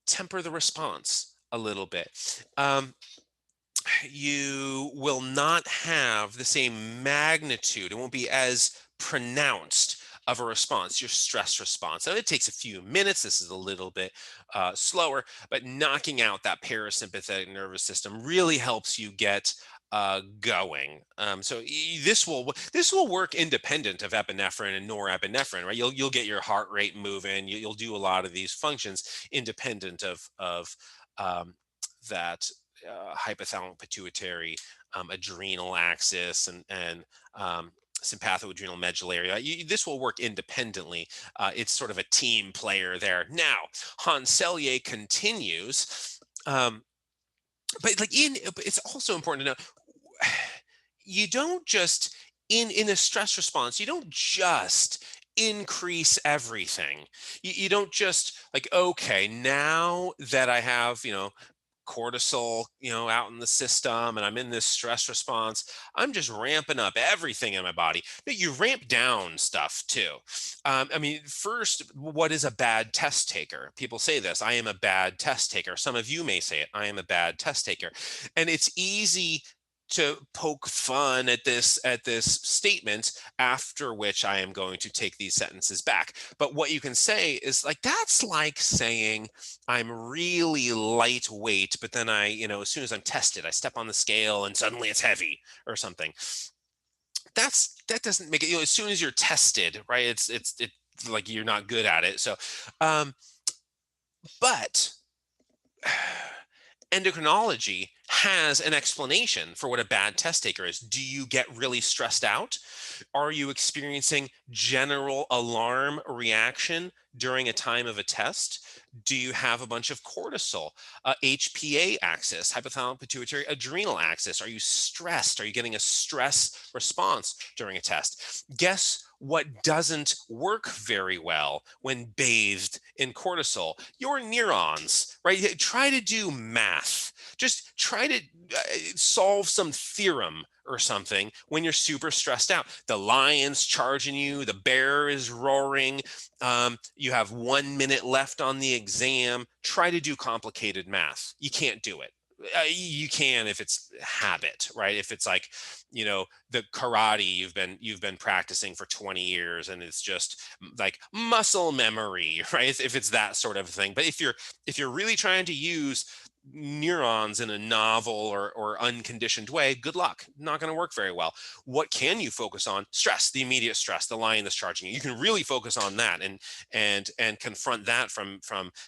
temper the response a little bit. You will not have the same magnitude. It won't be as pronounced of a response, your stress response. Now, it takes a few minutes. This is a little bit slower, but knocking out that parasympathetic nervous system really helps you get going. So this will work independent of epinephrine and norepinephrine, right? You'll get your heart rate moving. You'll do a lot of these functions independent of that hypothalamic pituitary adrenal axis and sympathoadrenal medullary. This will work independently. It's sort of a team player there. Now, Hans Selye continues, but it's also important to know, you don't just, in a stress response, you don't just increase everything. You don't just like, okay, now that I have, cortisol, out in the system, and I'm in this stress response. I'm just ramping up everything in my body. But you ramp down stuff too. First, what is a bad test taker? People say this: I am a bad test taker. Some of you may say it: I am a bad test taker. And it's easy to poke fun at this statement, after which I am going to take these sentences back. But what you can say is like, that's like saying I'm really lightweight, but then as soon as I'm tested, I step on the scale and suddenly it's heavy or something. That doesn't make it, as soon as you're tested, right? It's like you're not good at it. So, but endocrinology has an explanation for what a bad test taker is. Do you get really stressed out? Are you experiencing general alarm reaction during a time of a test? Do you have a bunch of cortisol, HPA axis, hypothalamic pituitary adrenal axis? Are you stressed? Are you getting a stress response during a test? Guess what doesn't work very well when bathed in cortisol? Your neurons, right? Try to do math. Just try to solve some theorem or something when you're super stressed out. The lion's charging you, the bear is roaring, you have 1 minute left on the exam. Try to do complicated math. You can't do it. You can if it's habit, right? If it's like, the karate you've been practicing for 20 years and it's just like muscle memory, right? If it's that sort of thing. But if you're really trying to use neurons in a novel or unconditioned way, good luck. Not going to work very well. What can you focus on? Stress, the immediate stress, the lion that's charging you. You can really focus on that and confront that from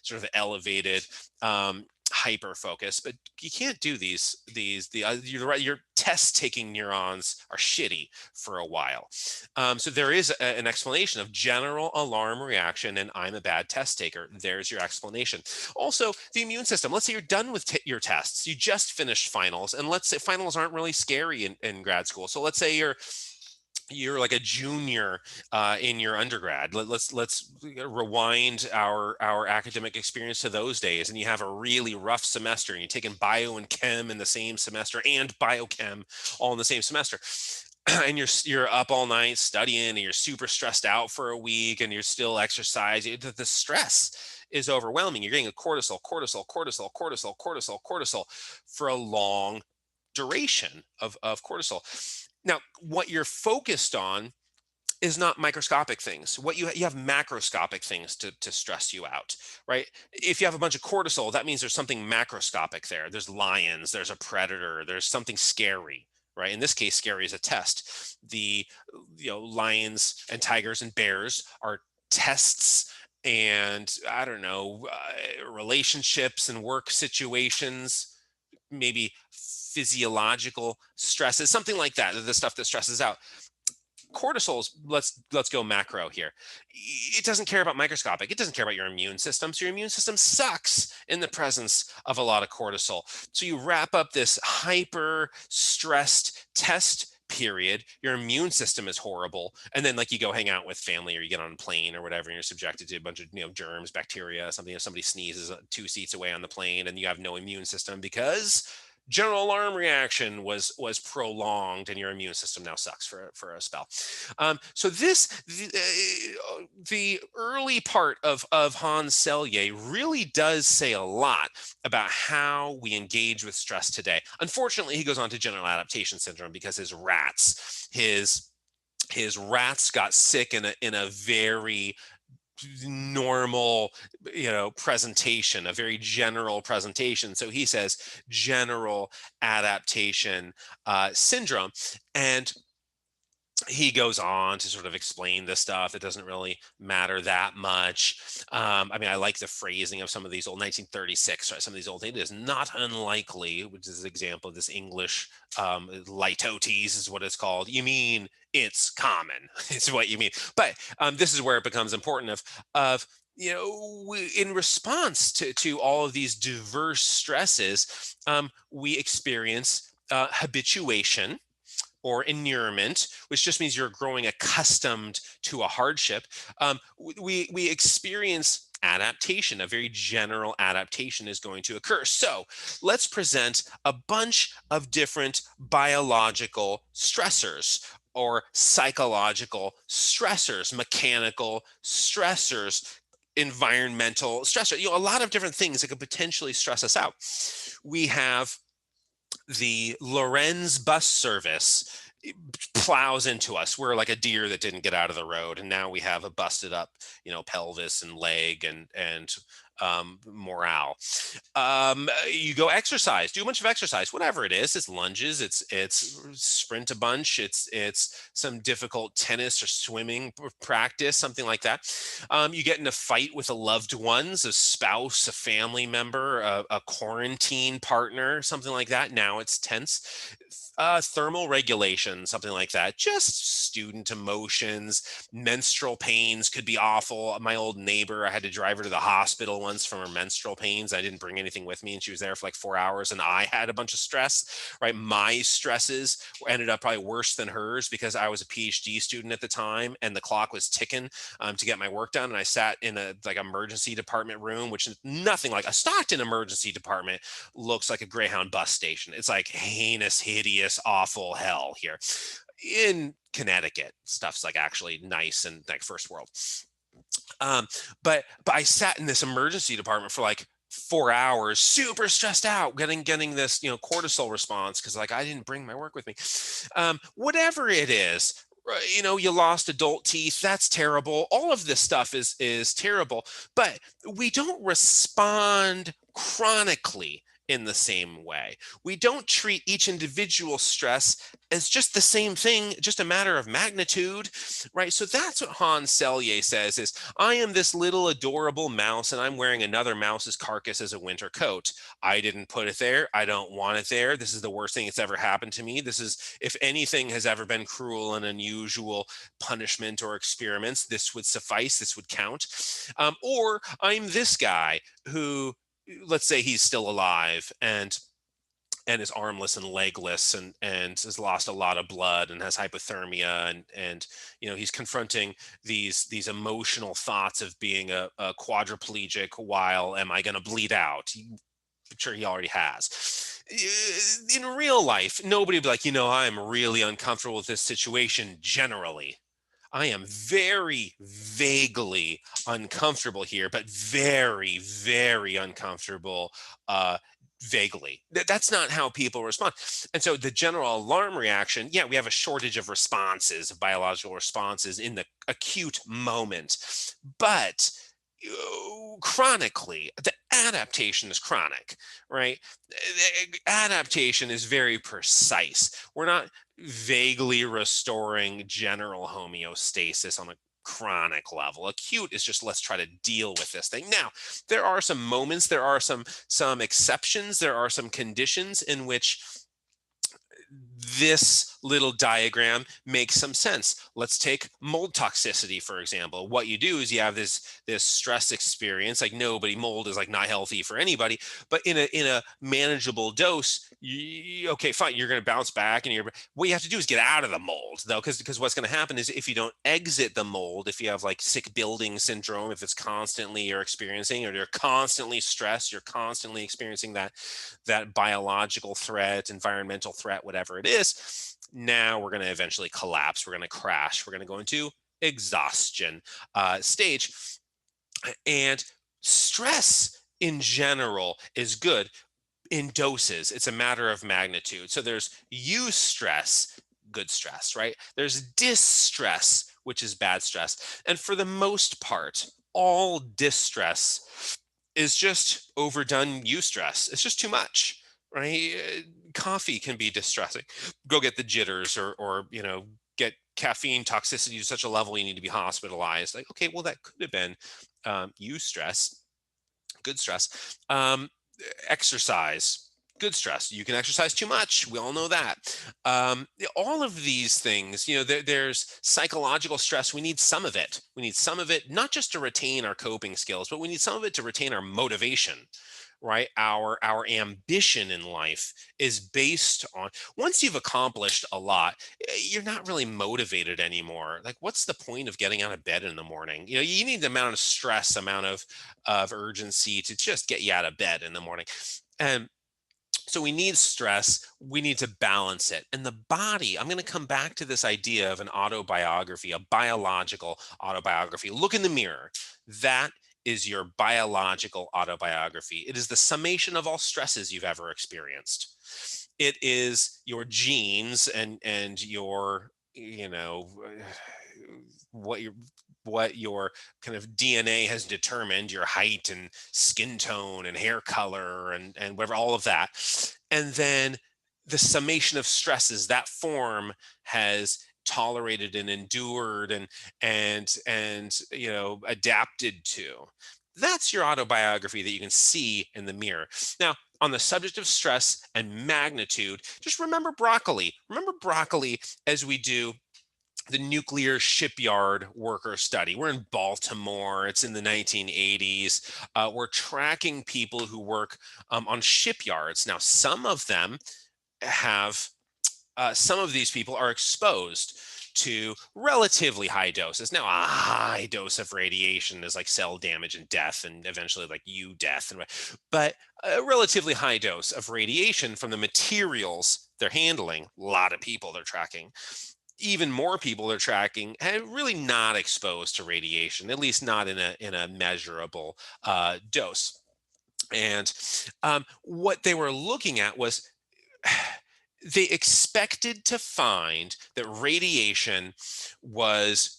sort of elevated hyper focus. But you can't do you're right, your test taking neurons are shitty for a while. So there is an explanation of general alarm reaction and I'm a bad test taker. There's your explanation. Also, the immune system. Let's say you're done with your tests. You just finished finals, and let's say finals aren't really scary in grad school. So let's say you're like a junior in your undergrad. Let's rewind our academic experience to those days, and you have a really rough semester, and you're taking bio and chem in the same semester and biochem all in the same semester. And you're up all night studying, and you're super stressed out for a week, and you're still exercising. The stress is overwhelming. You're getting a cortisol for a long duration of cortisol. Now, what you're focused on is not microscopic things. What you have macroscopic things to stress you out, right? If you have a bunch of cortisol, that means there's something macroscopic there. There's lions, there's a predator, there's something scary, right? In this case, scary is a test. The lions and tigers and bears are tests, and I don't know, relationships and work situations, maybe physiological stresses, something like that, the stuff that stresses out. Cortisol's, let's go macro here. It doesn't care about microscopic. It doesn't care about your immune system. So your immune system sucks in the presence of a lot of cortisol. So you wrap up this hyper stressed test period, your immune system is horrible, and then like you go hang out with family or you get on a plane or whatever, and you're subjected to a bunch of germs, bacteria, something. If somebody sneezes 2 seats away on the plane, and you have no immune system because general alarm reaction was prolonged, and your immune system now sucks for a spell. So the early part of Hans Selye really does say a lot about how we engage with stress today. Unfortunately, he goes on to general adaptation syndrome because his rats got sick in a very normal presentation, a very general presentation. So he says general adaptation syndrome, and he goes on to sort of explain this stuff. It doesn't really matter that much. I like the phrasing of some of these old 1936, right? Some of these old things. It is not unlikely, which is an example of this English litotes is what it's called. You mean it's common, is what you mean. But this is where it becomes important of in response to all of these diverse stresses, we experience habituation, or inurement, which just means you're growing accustomed to a hardship. We experience adaptation, a very general adaptation is going to occur. So let's present a bunch of different biological stressors or psychological stressors, mechanical stressors, environmental stressor, a lot of different things that could potentially stress us out. We have the Lorenz bus service plows into us. We're like a deer that didn't get out of the road, and now we have a busted up, pelvis and leg and morale. You go exercise, do a bunch of exercise, whatever it is. It's lunges, it's sprint a bunch, it's some difficult tennis or swimming practice, something like that. You get in a fight with a loved ones, a spouse, a family member, a quarantine partner, something like that. Now it's tense. Thermal regulation, something like that. Just student emotions. Menstrual pains could be awful. My old neighbor, I had to drive her to the hospital once from her menstrual pains. I didn't bring anything with me, and she was there for like 4 hours, and I had a bunch of stress, right? My stresses ended up probably worse than hers because I was a PhD student at the time, and the clock was ticking to get my work done. And I sat in a like emergency department room, which is nothing like a Stockton emergency department looks like a Greyhound bus station. It's like heinous, hideous, awful hell here. In Connecticut, stuff's like actually nice and like first world. But I sat in this emergency department for like 4 hours, super stressed out, getting this cortisol response because like I didn't bring my work with me. Whatever it is, you lost adult teeth. That's terrible. All of this stuff is terrible, but we don't respond chronically in the same way. We don't treat each individual stress as just the same thing, just a matter of magnitude, right? So that's what Hans Selye says is, I am this little adorable mouse and I'm wearing another mouse's carcass as a winter coat. I didn't put it there. I don't want it there. This is the worst thing that's ever happened to me. This is, if anything has ever been cruel and unusual punishment or experiments, this would suffice, this would count. Or I'm this guy who, let's say he's still alive and is armless and legless and has lost a lot of blood and has hypothermia and he's confronting these emotional thoughts of being a quadriplegic while am I going to bleed out? I'm sure he already has. In real life, nobody would be like, I'm really uncomfortable with this situation generally. I am very vaguely uncomfortable here, but very, very uncomfortable vaguely. That's not how people respond. And so the general alarm reaction, yeah, we have a shortage of responses, of biological responses in the acute moment, but chronically, the adaptation is chronic, right? Adaptation is very precise. We're not vaguely restoring general homeostasis on a chronic level. Acute is just, let's try to deal with this thing. Now, there are some moments, there are some exceptions, there are some conditions in which this little diagram makes some sense. Let's take mold toxicity, for example. What you do is you have this stress experience, like mold is like not healthy for anybody, but in a manageable dose, okay, fine, you're going to bounce back, and what you have to do is get out of the mold, though, because what's going to happen is if you don't exit the mold, if you have like sick building syndrome, if it's constantly you're experiencing, or you're constantly stressed, you're constantly experiencing that biological threat, environmental threat, whatever it is, now we're going to eventually collapse. We're going to crash. We're going to go into exhaustion stage. And stress in general is good in doses. It's a matter of magnitude. So there's eustress, good stress, right? There's distress, which is bad stress. And for the most part, all distress is just overdone eustress. It's just too much, right? Coffee can be distressing. Go get the jitters or get caffeine toxicity to such a level you need to be hospitalized. Like, okay, well, that could have been eustress, good stress. Exercise good stress. You can exercise too much. We all know that. All of these things, there's psychological stress. We need some of it. We need some of it, not just to retain our coping skills, but we need some of it to retain our motivation, right? Our ambition in life is based on, once you've accomplished a lot, you're not really motivated anymore. Like, what's the point of getting out of bed in the morning? You need the amount of stress, amount of urgency to just get you out of bed in the morning. And so we need stress, we need to balance it. And the body, I'm going to come back to this idea of an autobiography, a biological autobiography. Look in the mirror. That is your biological autobiography. It is the summation of all stresses you've ever experienced. It is your genes and your, what your kind of DNA has determined, your height and skin tone and hair color and whatever, all of that. And then the summation of stresses that form has tolerated and endured and adapted to. That's your autobiography that you can see in the mirror. Now, on the subject of stress and magnitude, just remember broccoli. Remember broccoli as we do the nuclear shipyard worker study. We're in Baltimore. It's in the 1980s. We're tracking people who work on shipyards. Now, some of these people are exposed to relatively high doses. Now, a high dose of radiation is like cell damage and death, and eventually like death. But a relatively high dose of radiation from the materials they're handling, a lot of people they're tracking. Even more people they're tracking have really not exposed to radiation, at least not in a measurable dose. And what they were looking at was they expected to find that radiation was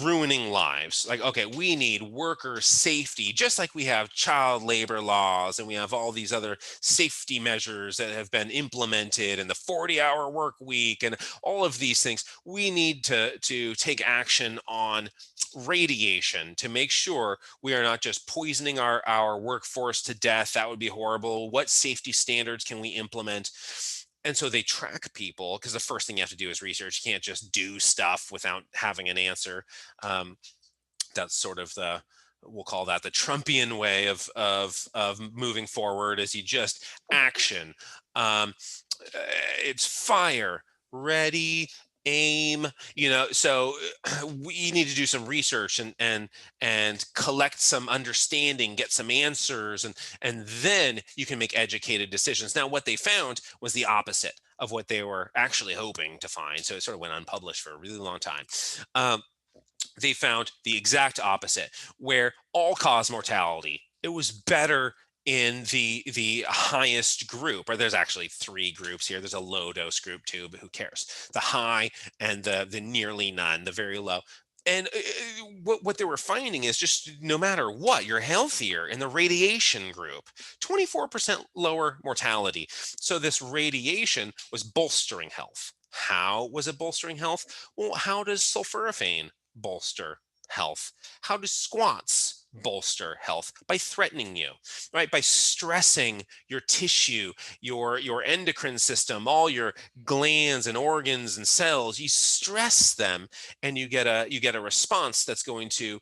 ruining lives. Like, okay, we need worker safety, just like we have child labor laws and we have all these other safety measures that have been implemented and the 40-hour work week and all of these things. We need to take action on radiation to make sure we are not just poisoning our workforce to death. That would be horrible. What safety standards can we implement? And so they track people, because the first thing you have to do is research. You can't just do stuff without having an answer. That's sort of we'll call that the Trumpian way of moving forward, is you just action. It's fire, ready, aim, so we need to do some research and collect some understanding, get some answers, and then you can make educated decisions. Now, what they found was the opposite of what they were actually hoping to find. So it sort of went unpublished for a really long time. They found the exact opposite, where all-cause mortality, it was better in the highest group, or there's actually three groups here. There's a low dose group too, but who cares? The high and the nearly none, the very low. And what they were finding is just no matter what, you're healthier in the radiation group, 24% lower mortality. So this radiation was bolstering health. How was it bolstering health? Well, how does sulforaphane bolster health? How do squats bolster health? By threatening you, right? By stressing your tissue, your endocrine system, all your glands and organs and cells. You stress them, and you get a response that's going to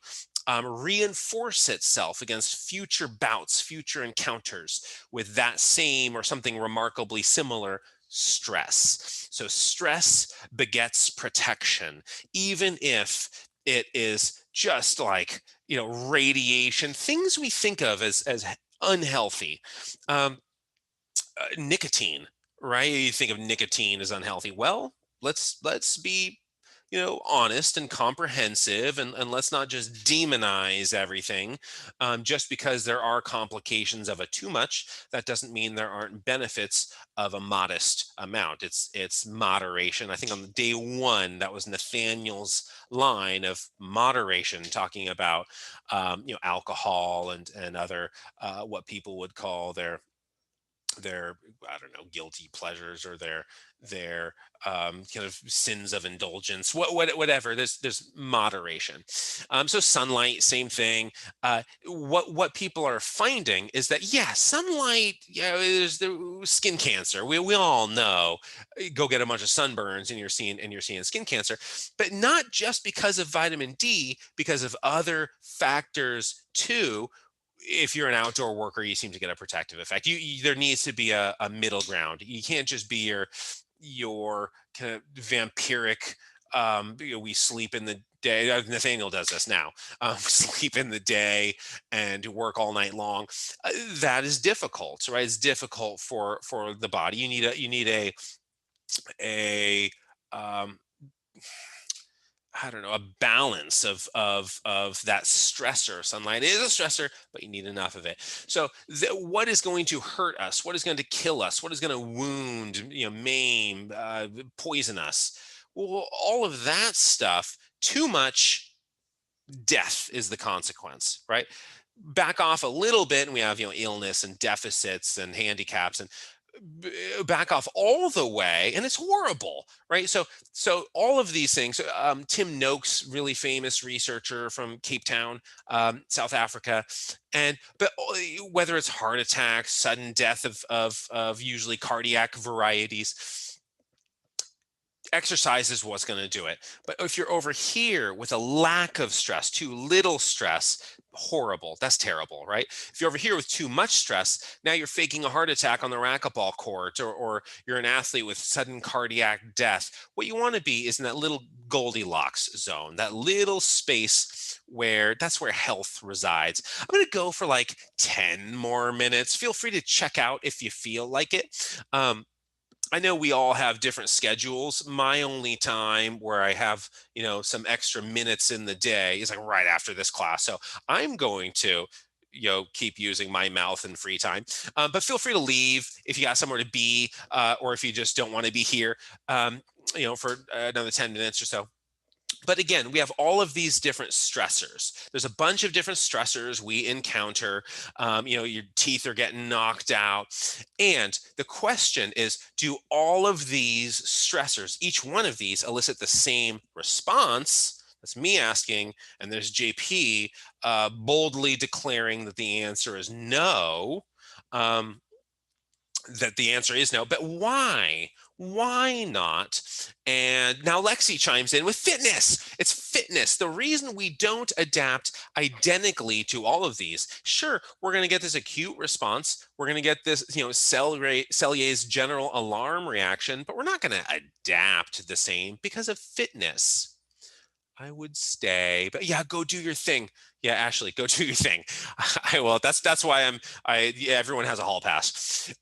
reinforce itself against future bouts, future encounters with that same or something remarkably similar stress. So stress begets protection, even if it is just like, radiation, things we think of as unhealthy. Nicotine, right? You think of nicotine as unhealthy. Well, let's be honest and comprehensive, and let's not just demonize everything. Just because there are complications of a too much, that doesn't mean there aren't benefits of a modest amount. It's moderation. I think on day one, that was Nathaniel's line of moderation, talking about alcohol and other what people would call their I don't know, guilty pleasures, or their kind of sins of indulgence, whatever. There's moderation. So sunlight, same thing. What people are finding is that, yeah, sunlight, yeah, there's the skin cancer. We all know. Go get a bunch of sunburns and you're seeing skin cancer, but not just because of vitamin D, because of other factors too. If you're an outdoor worker, you seem to get a protective effect. There needs to be a middle ground. You can't just be your kind of vampiric. We sleep in the day. Nathaniel does this now. Sleep in the day and work all night long. That is difficult, right? It's difficult for the body. You need a um, I don't know, a balance of that stressor. Sunlight is a stressor, but you need enough of it. So what is going to hurt us? What is going to kill us? What is going to wound, maim, poison us? Well, all of that stuff, too much, death is the consequence, right? Back off a little bit, and we have illness and deficits and handicaps, and back off all the way, and it's horrible, right? So all of these things. Tim Noakes, really famous researcher from Cape Town, South Africa, but whether it's heart attacks, sudden death of usually cardiac varieties, exercise is what's going to do it. But if you're over here with a lack of stress, too little stress, horrible. That's terrible, right? If you're over here with too much stress, now you're faking a heart attack on the racquetball court, or you're an athlete with sudden cardiac death. What you want to be is in that little Goldilocks zone, that little space that's where health resides. I'm going to go for like 10 more minutes. Feel free to check out if you feel like it. I know we all have different schedules. My only time where I have, some extra minutes in the day is like right after this class. So I'm going to, keep using my mouth in free time. But feel free to leave if you got somewhere to be, or if you just don't want to be here, for another 10 minutes or so. But again, we have all of these different stressors. There's a bunch of different stressors we encounter. Your teeth are getting knocked out. And the question is, do all of these stressors, each one of these, elicit the same response? That's me asking. And there's JP boldly declaring that the answer is no. That the answer is no, but why? Why not? And now Lexi chimes in with fitness. It's fitness. The reason we don't adapt identically to all of these, sure, we're going to get this acute response. We're going to get this, Cellier's general alarm reaction, but we're not going to adapt the same because of fitness. I would stay, but yeah, go do your thing. Yeah, Ashley, go do your thing. I will. That's why everyone has a hall pass.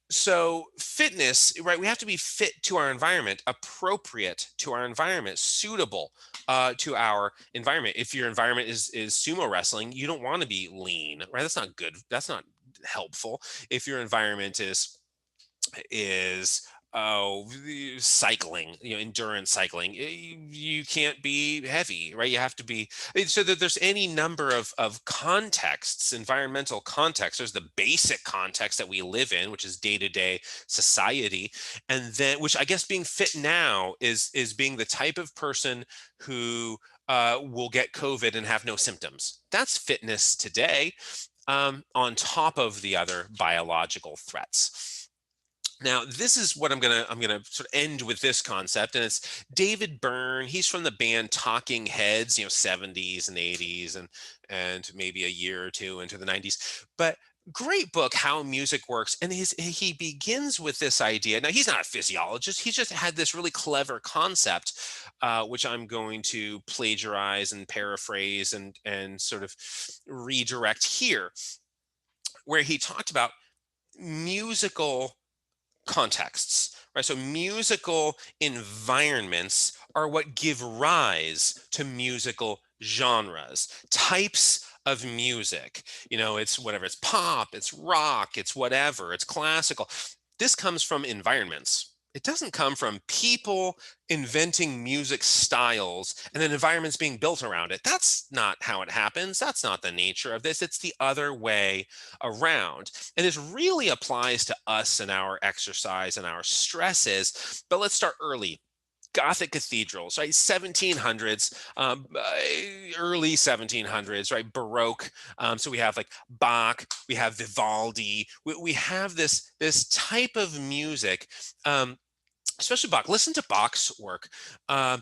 So fitness, right? We have to be fit to our environment, appropriate to our environment, suitable to our environment. If your environment is sumo wrestling, you don't want to be lean, right? That's not good. That's not helpful. If your environment is cycling, endurance cycling, you can't be heavy, right? You have to be, so that there's any number of contexts, environmental contexts. There's the basic context that we live in, which is day-to-day society. And then, which I guess being fit now is being the type of person who will get COVID and have no symptoms. That's fitness today, on top of the other biological threats. Now, this is what I'm gonna sort of end with this concept, and it's David Byrne. He's from the band Talking Heads, 70s and 80s, and maybe a year or two into the 90s. But great book, How Music Works, and he begins with this idea. Now, he's not a physiologist. He's just had this really clever concept, which I'm going to plagiarize and paraphrase and sort of redirect here, where he talked about musical contexts, right? So musical environments are what give rise to musical genres, types of music. It's whatever, it's pop, it's rock, it's whatever, it's classical. This comes from environments. It doesn't come from people inventing music styles and then environments being built around it. That's not how it happens. That's not the nature of this. It's the other way around. And this really applies to us and our exercise and our stresses. But let's start early. Gothic cathedrals, right? 1700s, early 1700s, right? Baroque. So we have like Bach, we have Vivaldi. We have this type of music. Especially Bach. Listen to Bach's work. I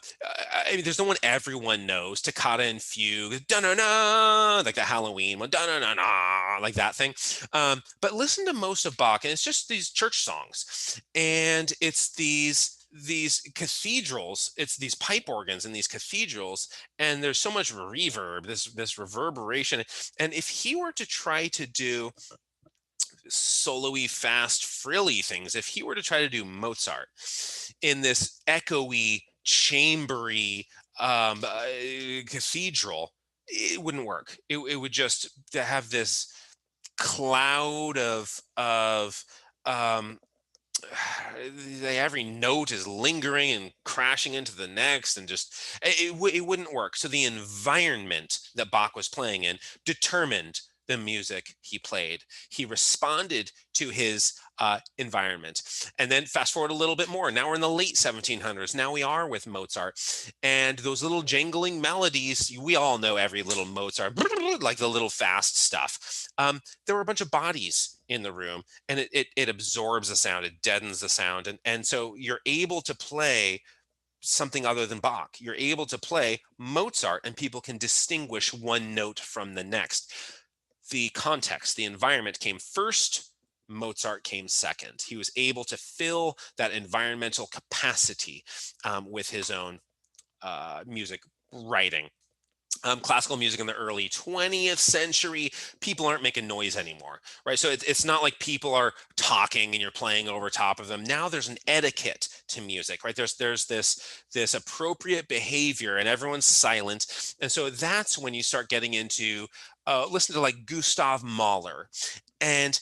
mean, there's no one everyone knows. Toccata and Fugue, da-na-na, like the Halloween one, da-na-na-na, like that thing. But listen to most of Bach, and it's just these church songs, and it's these cathedrals. It's these pipe organs in these cathedrals, and there's so much reverb, this reverberation. And if he were to try to do solo-y, fast, frilly things, if he were to try to do Mozart in this echoey, chambery cathedral, it wouldn't work. It would just have this cloud of every note is lingering and crashing into the next, and just it wouldn't work. So the environment that Bach was playing in determined the music he played. He responded to his environment. And then fast forward a little bit more. Now we're in the late 1700s. Now we are with Mozart. And those little jangling melodies, we all know every little Mozart, like the little fast stuff. There were a bunch of bodies in the room, and it absorbs the sound, it deadens the sound. And so you're able to play something other than Bach. You're able to play Mozart, and people can distinguish one note from the next. The context, the environment came first, Mozart came second. He was able to fill that environmental capacity with his own music writing. Classical music in the early 20th century, people aren't making noise anymore, right? So it's not like people are talking and you're playing over top of them. Now there's an etiquette to music, right? There's this appropriate behavior, and everyone's silent. And so that's when you start getting into listen to like Gustav Mahler. And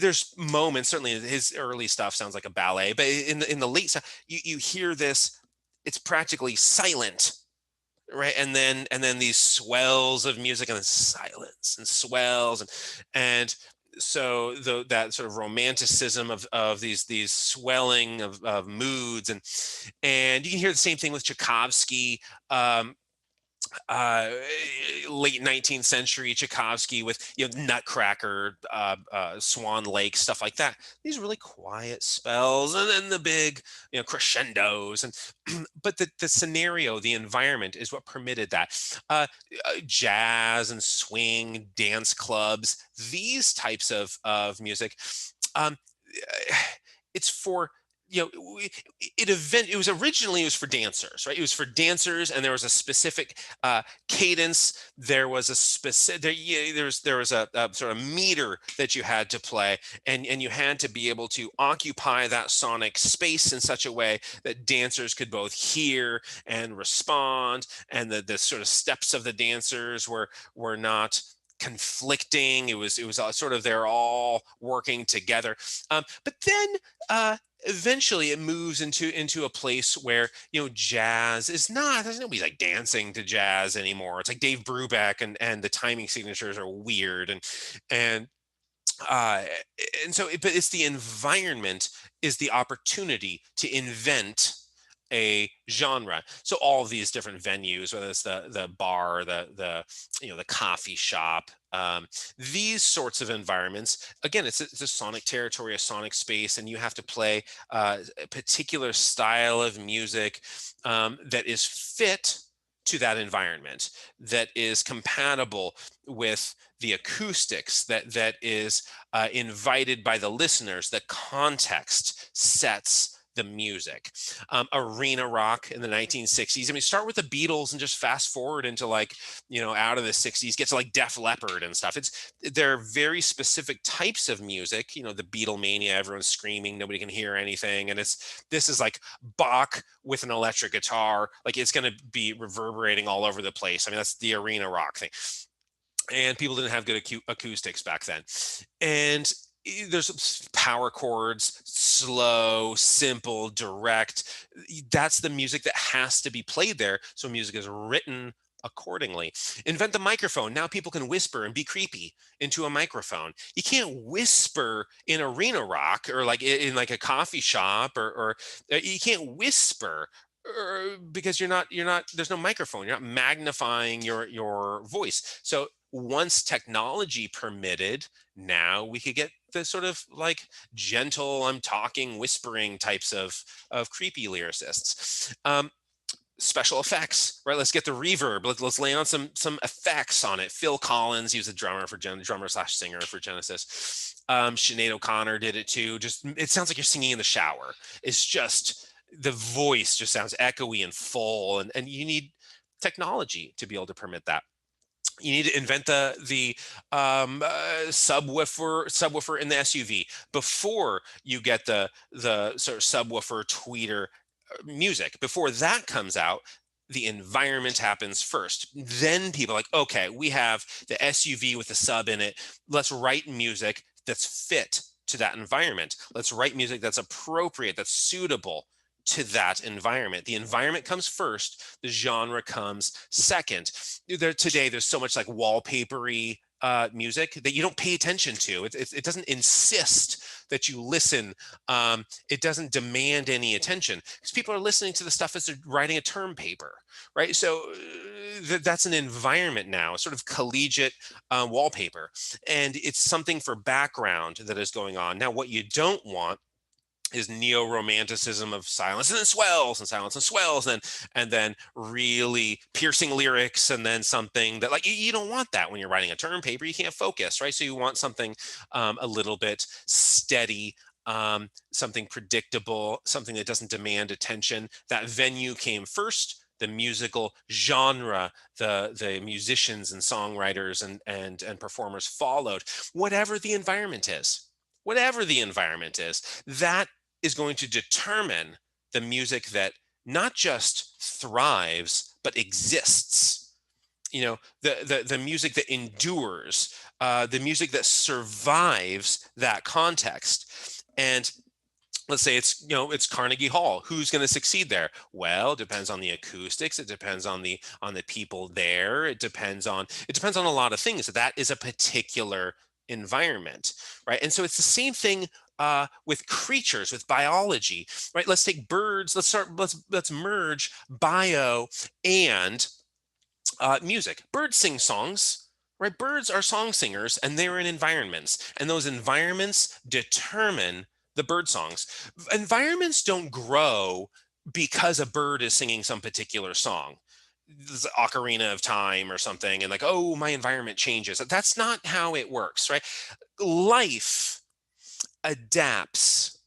there's moments, certainly his early stuff sounds like a ballet, but in the late stuff, you hear this, it's practically silent, right? And then these swells of music, and then silence and swells, and so that sort of romanticism of these swelling of moods, and you can hear the same thing with Tchaikovsky. Late 19th century Tchaikovsky with Nutcracker, Swan Lake, stuff like that. These really quiet spells, and then the big crescendos, and but the scenario, the environment is what permitted that. Jazz and swing, dance clubs, these types of music. It's for it was originally for dancers, right? It was for dancers, and there was a specific cadence. There was a specific there was a sort of meter that you had to play, and you had to be able to occupy that sonic space in such a way that dancers could both hear and respond, and the sort of steps of the dancers were not conflicting. It was sort of, they're all working together. But then eventually it moves into a place where jazz is not, there's nobody's like dancing to jazz anymore. It's like Dave Brubeck, and the timing signatures are weird, and so but it's the environment is the opportunity to invent a genre. So all of these different venues, whether it's the bar, the coffee shop, these sorts of environments, again, it's a sonic territory, a sonic space, and you have to play a particular style of music that is fit to that environment, that is compatible with the acoustics, that is invited by the listeners. The context sets the music. Arena rock in the 1960s. I mean, start with the Beatles and just fast forward into out of the 60s, get to like Def Leppard and stuff. There are very specific types of music, the Beatlemania, everyone's screaming, nobody can hear anything. And this is like Bach with an electric guitar. Like, it's going to be reverberating all over the place. I mean, that's the arena rock thing. And people didn't have good acoustics back then. And there's power chords, slow, simple, direct. That's the music that has to be played there. So music is written accordingly. Invent the microphone. Now people can whisper and be creepy into a microphone. You can't whisper in arena rock or like in like a coffee shop or you can't whisper because you're not there's no microphone. You're not magnifying your voice. So once technology permitted, now we could get the sort of like gentle, I'm talking, whispering types of creepy lyricists. Special effects, right? Let's get the reverb. Let's lay on some effects on it. Phil Collins, he was a drummer for drummer/singer for Genesis. Sinead O'Connor did it too. Just it sounds like you're singing in the shower. It's just the voice just sounds echoey and full, and you need technology to be able to permit that. You need to invent the subwoofer in the SUV before you get the sort of subwoofer tweeter music. Before that comes out, the environment happens first. Then people are like, okay, we have the SUV with the sub in it. Let's write music that's fit to that environment. Let's write music that's appropriate, that's suitable to that environment. The environment comes first, the genre comes second. Today, there's so much like wallpapery music that you don't pay attention to. It doesn't insist that you listen. It doesn't demand any attention because people are listening to the stuff as they're writing a term paper, right? So that's an environment now, a sort of collegiate wallpaper. And it's something for background that is going on. Now, what you don't want is neo-romanticism of silence and then swells and silence and swells and then really piercing lyrics and then something that like you don't want that when you're writing a term paper. You can't focus, right? So you want something a little bit steady, something predictable, something that doesn't demand attention. That venue came first, the musical genre, the musicians and songwriters and performers followed. Whatever the environment is, that is going to determine the music that not just thrives, but exists. You know, the music that endures, the music that survives that context. And let's say it's Carnegie Hall. Who's going to succeed there? Well, it depends on the acoustics. It depends on the people there. It depends on a lot of things. That is a particular environment, right? And so it's the same thing with creatures, with biology, right? Let's take birds. Let's merge bio and music. Birds sing songs, right? Birds are song singers, and they're in environments, and those environments determine the bird songs. Environments don't grow because a bird is singing some particular song. This Ocarina of Time or something, and like, oh, my environment changes. That's not how it works, right? Life adapts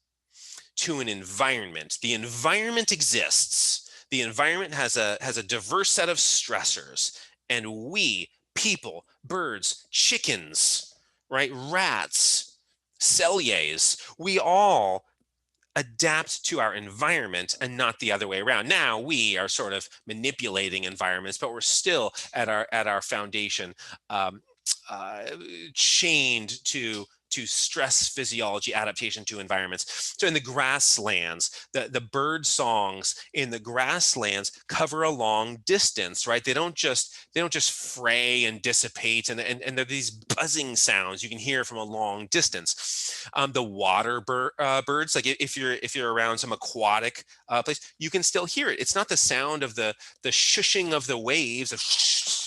to an environment. The environment exists. The environment has a diverse set of stressors, and we, people, birds, chickens, right, rats, celliers, we all adapt to our environment and not the other way around. Now we are sort of manipulating environments, but we're still at our foundation chained to stress physiology adaptation to environments. So in the grasslands, the bird songs in the grasslands cover a long distance, right? They don't just fray and dissipate, and they're these buzzing sounds you can hear from a long distance. The water birds, like if you're around some aquatic place, you can still hear it. It's not the sound of the shushing of the waves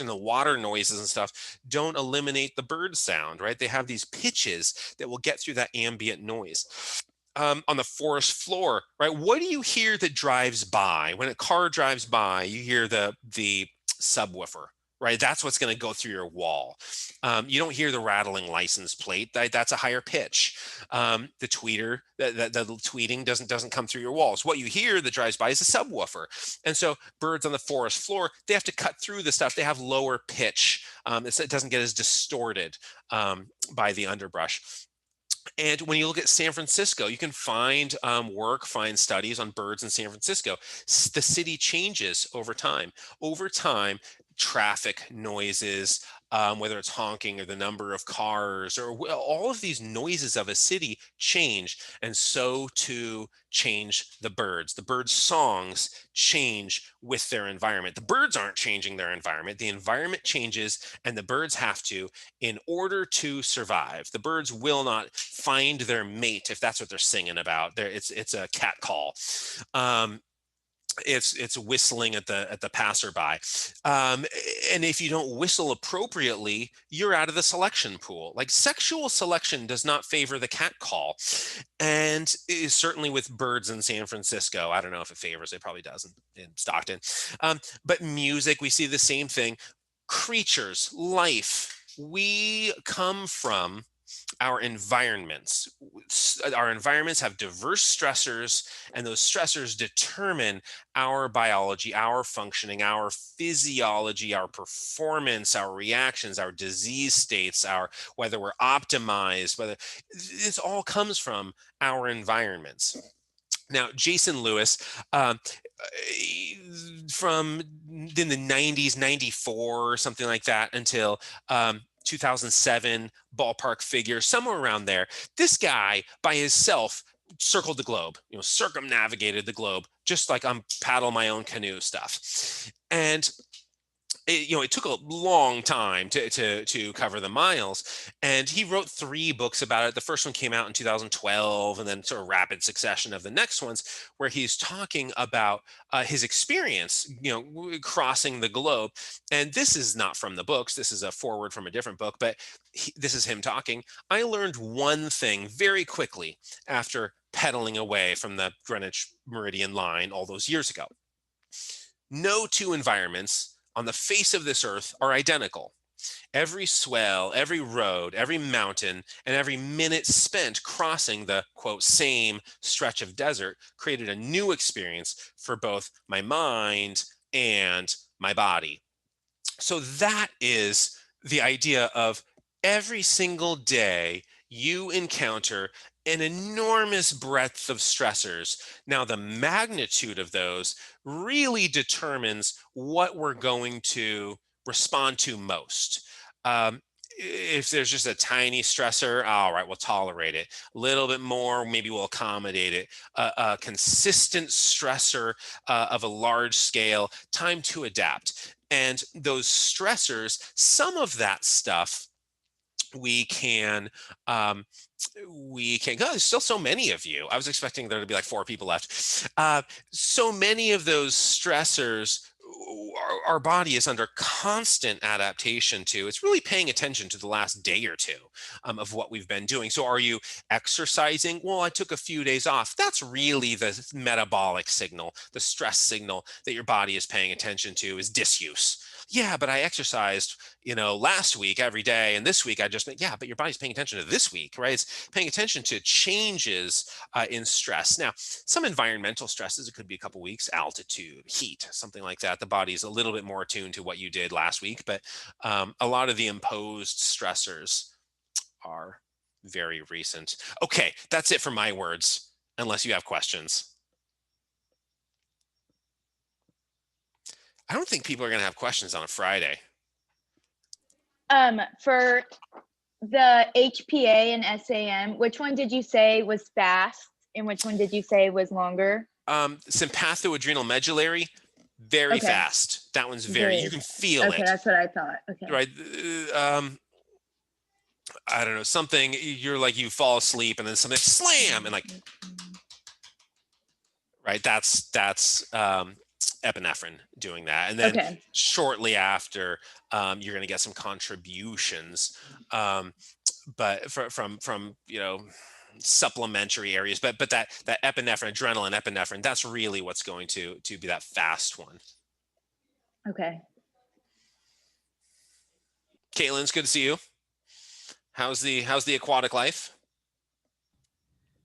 and the water noises and stuff don't eliminate the bird sound, right? They have these pitches that will get through that ambient noise. On the forest floor, right? What do you hear that drives by? When a car drives by, you hear the subwoofer, right? That's what's going to go through your wall. You don't hear the rattling license plate. That's a higher pitch. The tweeter, the tweeting doesn't come through your walls. What you hear that drives by is a subwoofer. And so birds on the forest floor, they have to cut through the stuff. They have lower pitch. It doesn't get as distorted by the underbrush. And when you look at San Francisco, you can find studies on birds in San Francisco. The city changes over time. Over time, traffic noises, whether it's honking or the number of cars or all of these noises of a city change. And so too change the birds. The birds' songs change with their environment. The birds aren't changing their environment. The environment changes, and the birds have to in order to survive. The birds will not find their mate if that's what they're singing about. It's a cat call. It's whistling at the passerby, and if you don't whistle appropriately, you're out of the selection pool. Like, sexual selection does not favor the cat call, and is certainly with birds in San Francisco. I don't know if it favors it, probably doesn't in Stockton. But music, we see the same thing. Creatures, life, we come from our environments. Our environments have diverse stressors, and those stressors determine our biology, our functioning, our physiology, our performance, our reactions, our disease states, whether we're optimized, whether this all comes from our environments. Now, Jason Lewis, from in the 90s, 94 or something like that, until 2007, ballpark figure, somewhere around there. This guy by himself circled the globe, circumnavigated the globe, just like I'm paddle my own canoe stuff. And it took a long time to cover the miles, and he wrote 3 books about it. The first one came out in 2012, and then sort of rapid succession of the next ones, where he's talking about his experience, crossing the globe. And this is not from the books. This is a foreword from a different book, but this is him talking. I learned one thing very quickly after pedaling away from the Greenwich Meridian line all those years ago. No 2 environments on the face of this earth are identical. Every swell, every road, every mountain, and every minute spent crossing the, quote, same stretch of desert created a new experience for both my mind and my body. So that is the idea of every single day you encounter an enormous breadth of stressors. Now, the magnitude of those really determines what we're going to respond to most. If there's just a tiny stressor, all right, we'll tolerate it. A little bit more, maybe we'll accommodate it. A consistent stressor of a large scale, time to adapt. And those stressors, some of that stuff we can go. There's still so many of you. I was expecting there to be like 4 people left. So many of those stressors our body is under constant adaptation to. It's really paying attention to the last day or 2 of what we've been doing. So are you exercising? Well, I took a few days off. That's really the metabolic signal, the stress signal that your body is paying attention to is disuse. Yeah, but I exercised, last week every day, and this week I just, yeah, but your body's paying attention to this week, right? It's paying attention to changes in stress. Now, some environmental stresses, it could be a couple weeks, altitude, heat, something like that. The body's a little bit more attuned to what you did last week, but a lot of the imposed stressors are very recent. Okay, that's it for my words, unless you have questions. I don't think people are going to have questions on a Friday. For the HPA and SAM, which one did you say was fast and which one did you say was longer? Sympathoadrenal medullary, very fast. That one's you can feel it. Okay, that's what I thought. Okay. Right. I don't know, something, you fall asleep and then something slam and right. That's epinephrine doing that. And then shortly after, you're going to get some contributions, but from supplementary areas, but that epinephrine, adrenaline, epinephrine, that's really what's going to be that fast one. Okay. Caitlin, it's good to see you. How's the aquatic life?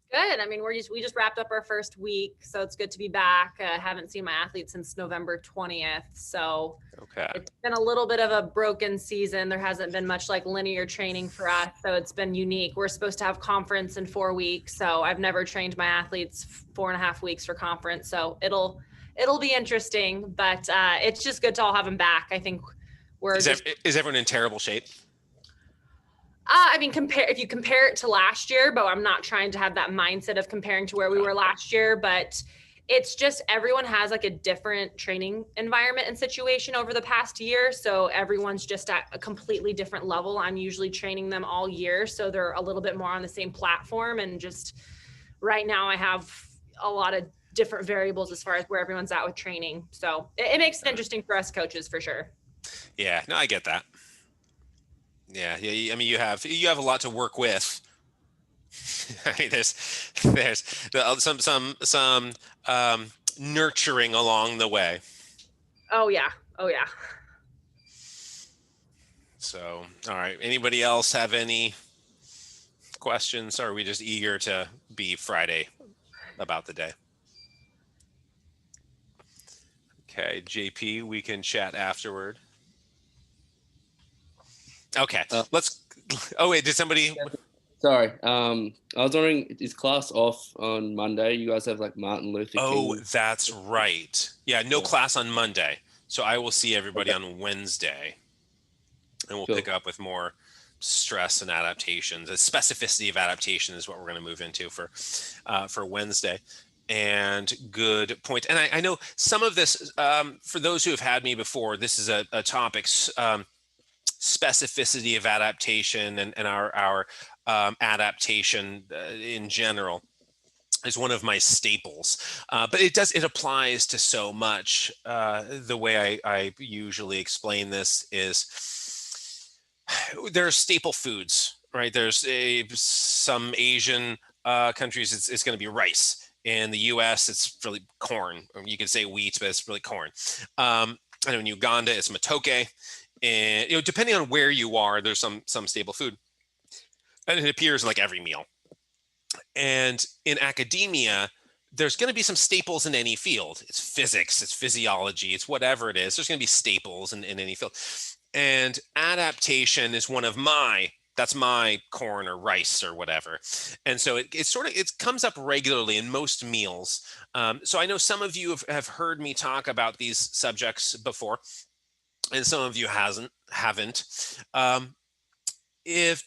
Good. I mean, we just wrapped up our first week, so it's good to be back. I haven't seen my athletes since November 20th, so it's been a little bit of a broken season. There hasn't been much linear training for us, so it's been unique. We're supposed to have conference in 4 weeks, so I've never trained my athletes 4.5 weeks for conference, so it'll be interesting, but it's just good to all have them back. I think We're Is everyone in terrible shape? I mean, if you compare it to last year, but I'm not trying to have that mindset of comparing to where we were last year, but it's just everyone has like a different training environment and situation over the past year. So everyone's just at a completely different level. I'm usually training them all year, so they're a little bit more on the same platform. And just right now I have a lot of different variables as far as where everyone's at with training. So it makes it interesting for us coaches for sure. Yeah, no, I get that. Yeah. I mean, you have a lot to work with. I mean, there's some nurturing along the way. Oh yeah. Oh yeah. So, all right. Anybody else have any questions? Or are we just eager to be Friday about the day? Okay, JP, we can chat afterward. Okay, let's. Oh wait, did somebody? Sorry, I was wondering, is class off on Monday? You guys have like Martin Luther King. Oh, that's right. Yeah, no class on Monday. So I will see everybody on Wednesday, and we'll pick up with more stress and adaptations. The specificity of adaptation is what we're going to move into for Wednesday. And good point. And I know some of this, for those who have had me before, this is a topic, specificity of adaptation and our adaptation in general is one of my staples, but it applies to so much. The way I usually explain this is there are staple foods, right? There's some Asian countries, it's going to be rice. In the U.S., it's really corn. You can say wheat, but it's really corn. I know in Uganda, it's matoke. And depending on where you are, there's some staple food, and it appears in like every meal. And in academia, there's going to be some staples in any field. It's physics, it's physiology, it's whatever it is. There's going to be staples in any field. And adaptation is one of that's my corn or rice or whatever. And so it comes up regularly in most meals. So I know some of you have heard me talk about these subjects before, and some of you haven't. If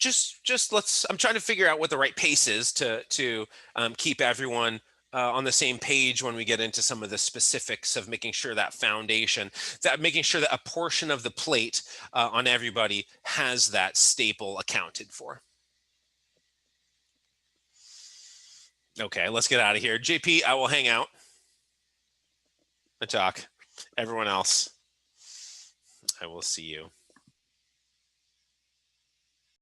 I'm trying to figure out what the right pace is to keep everyone on the same page when we get into some of the specifics of making sure that making sure that a portion of the plate on everybody has that staple accounted for. Okay, let's get out of here. JP, I will hang out and talk. Everyone else, I will see you.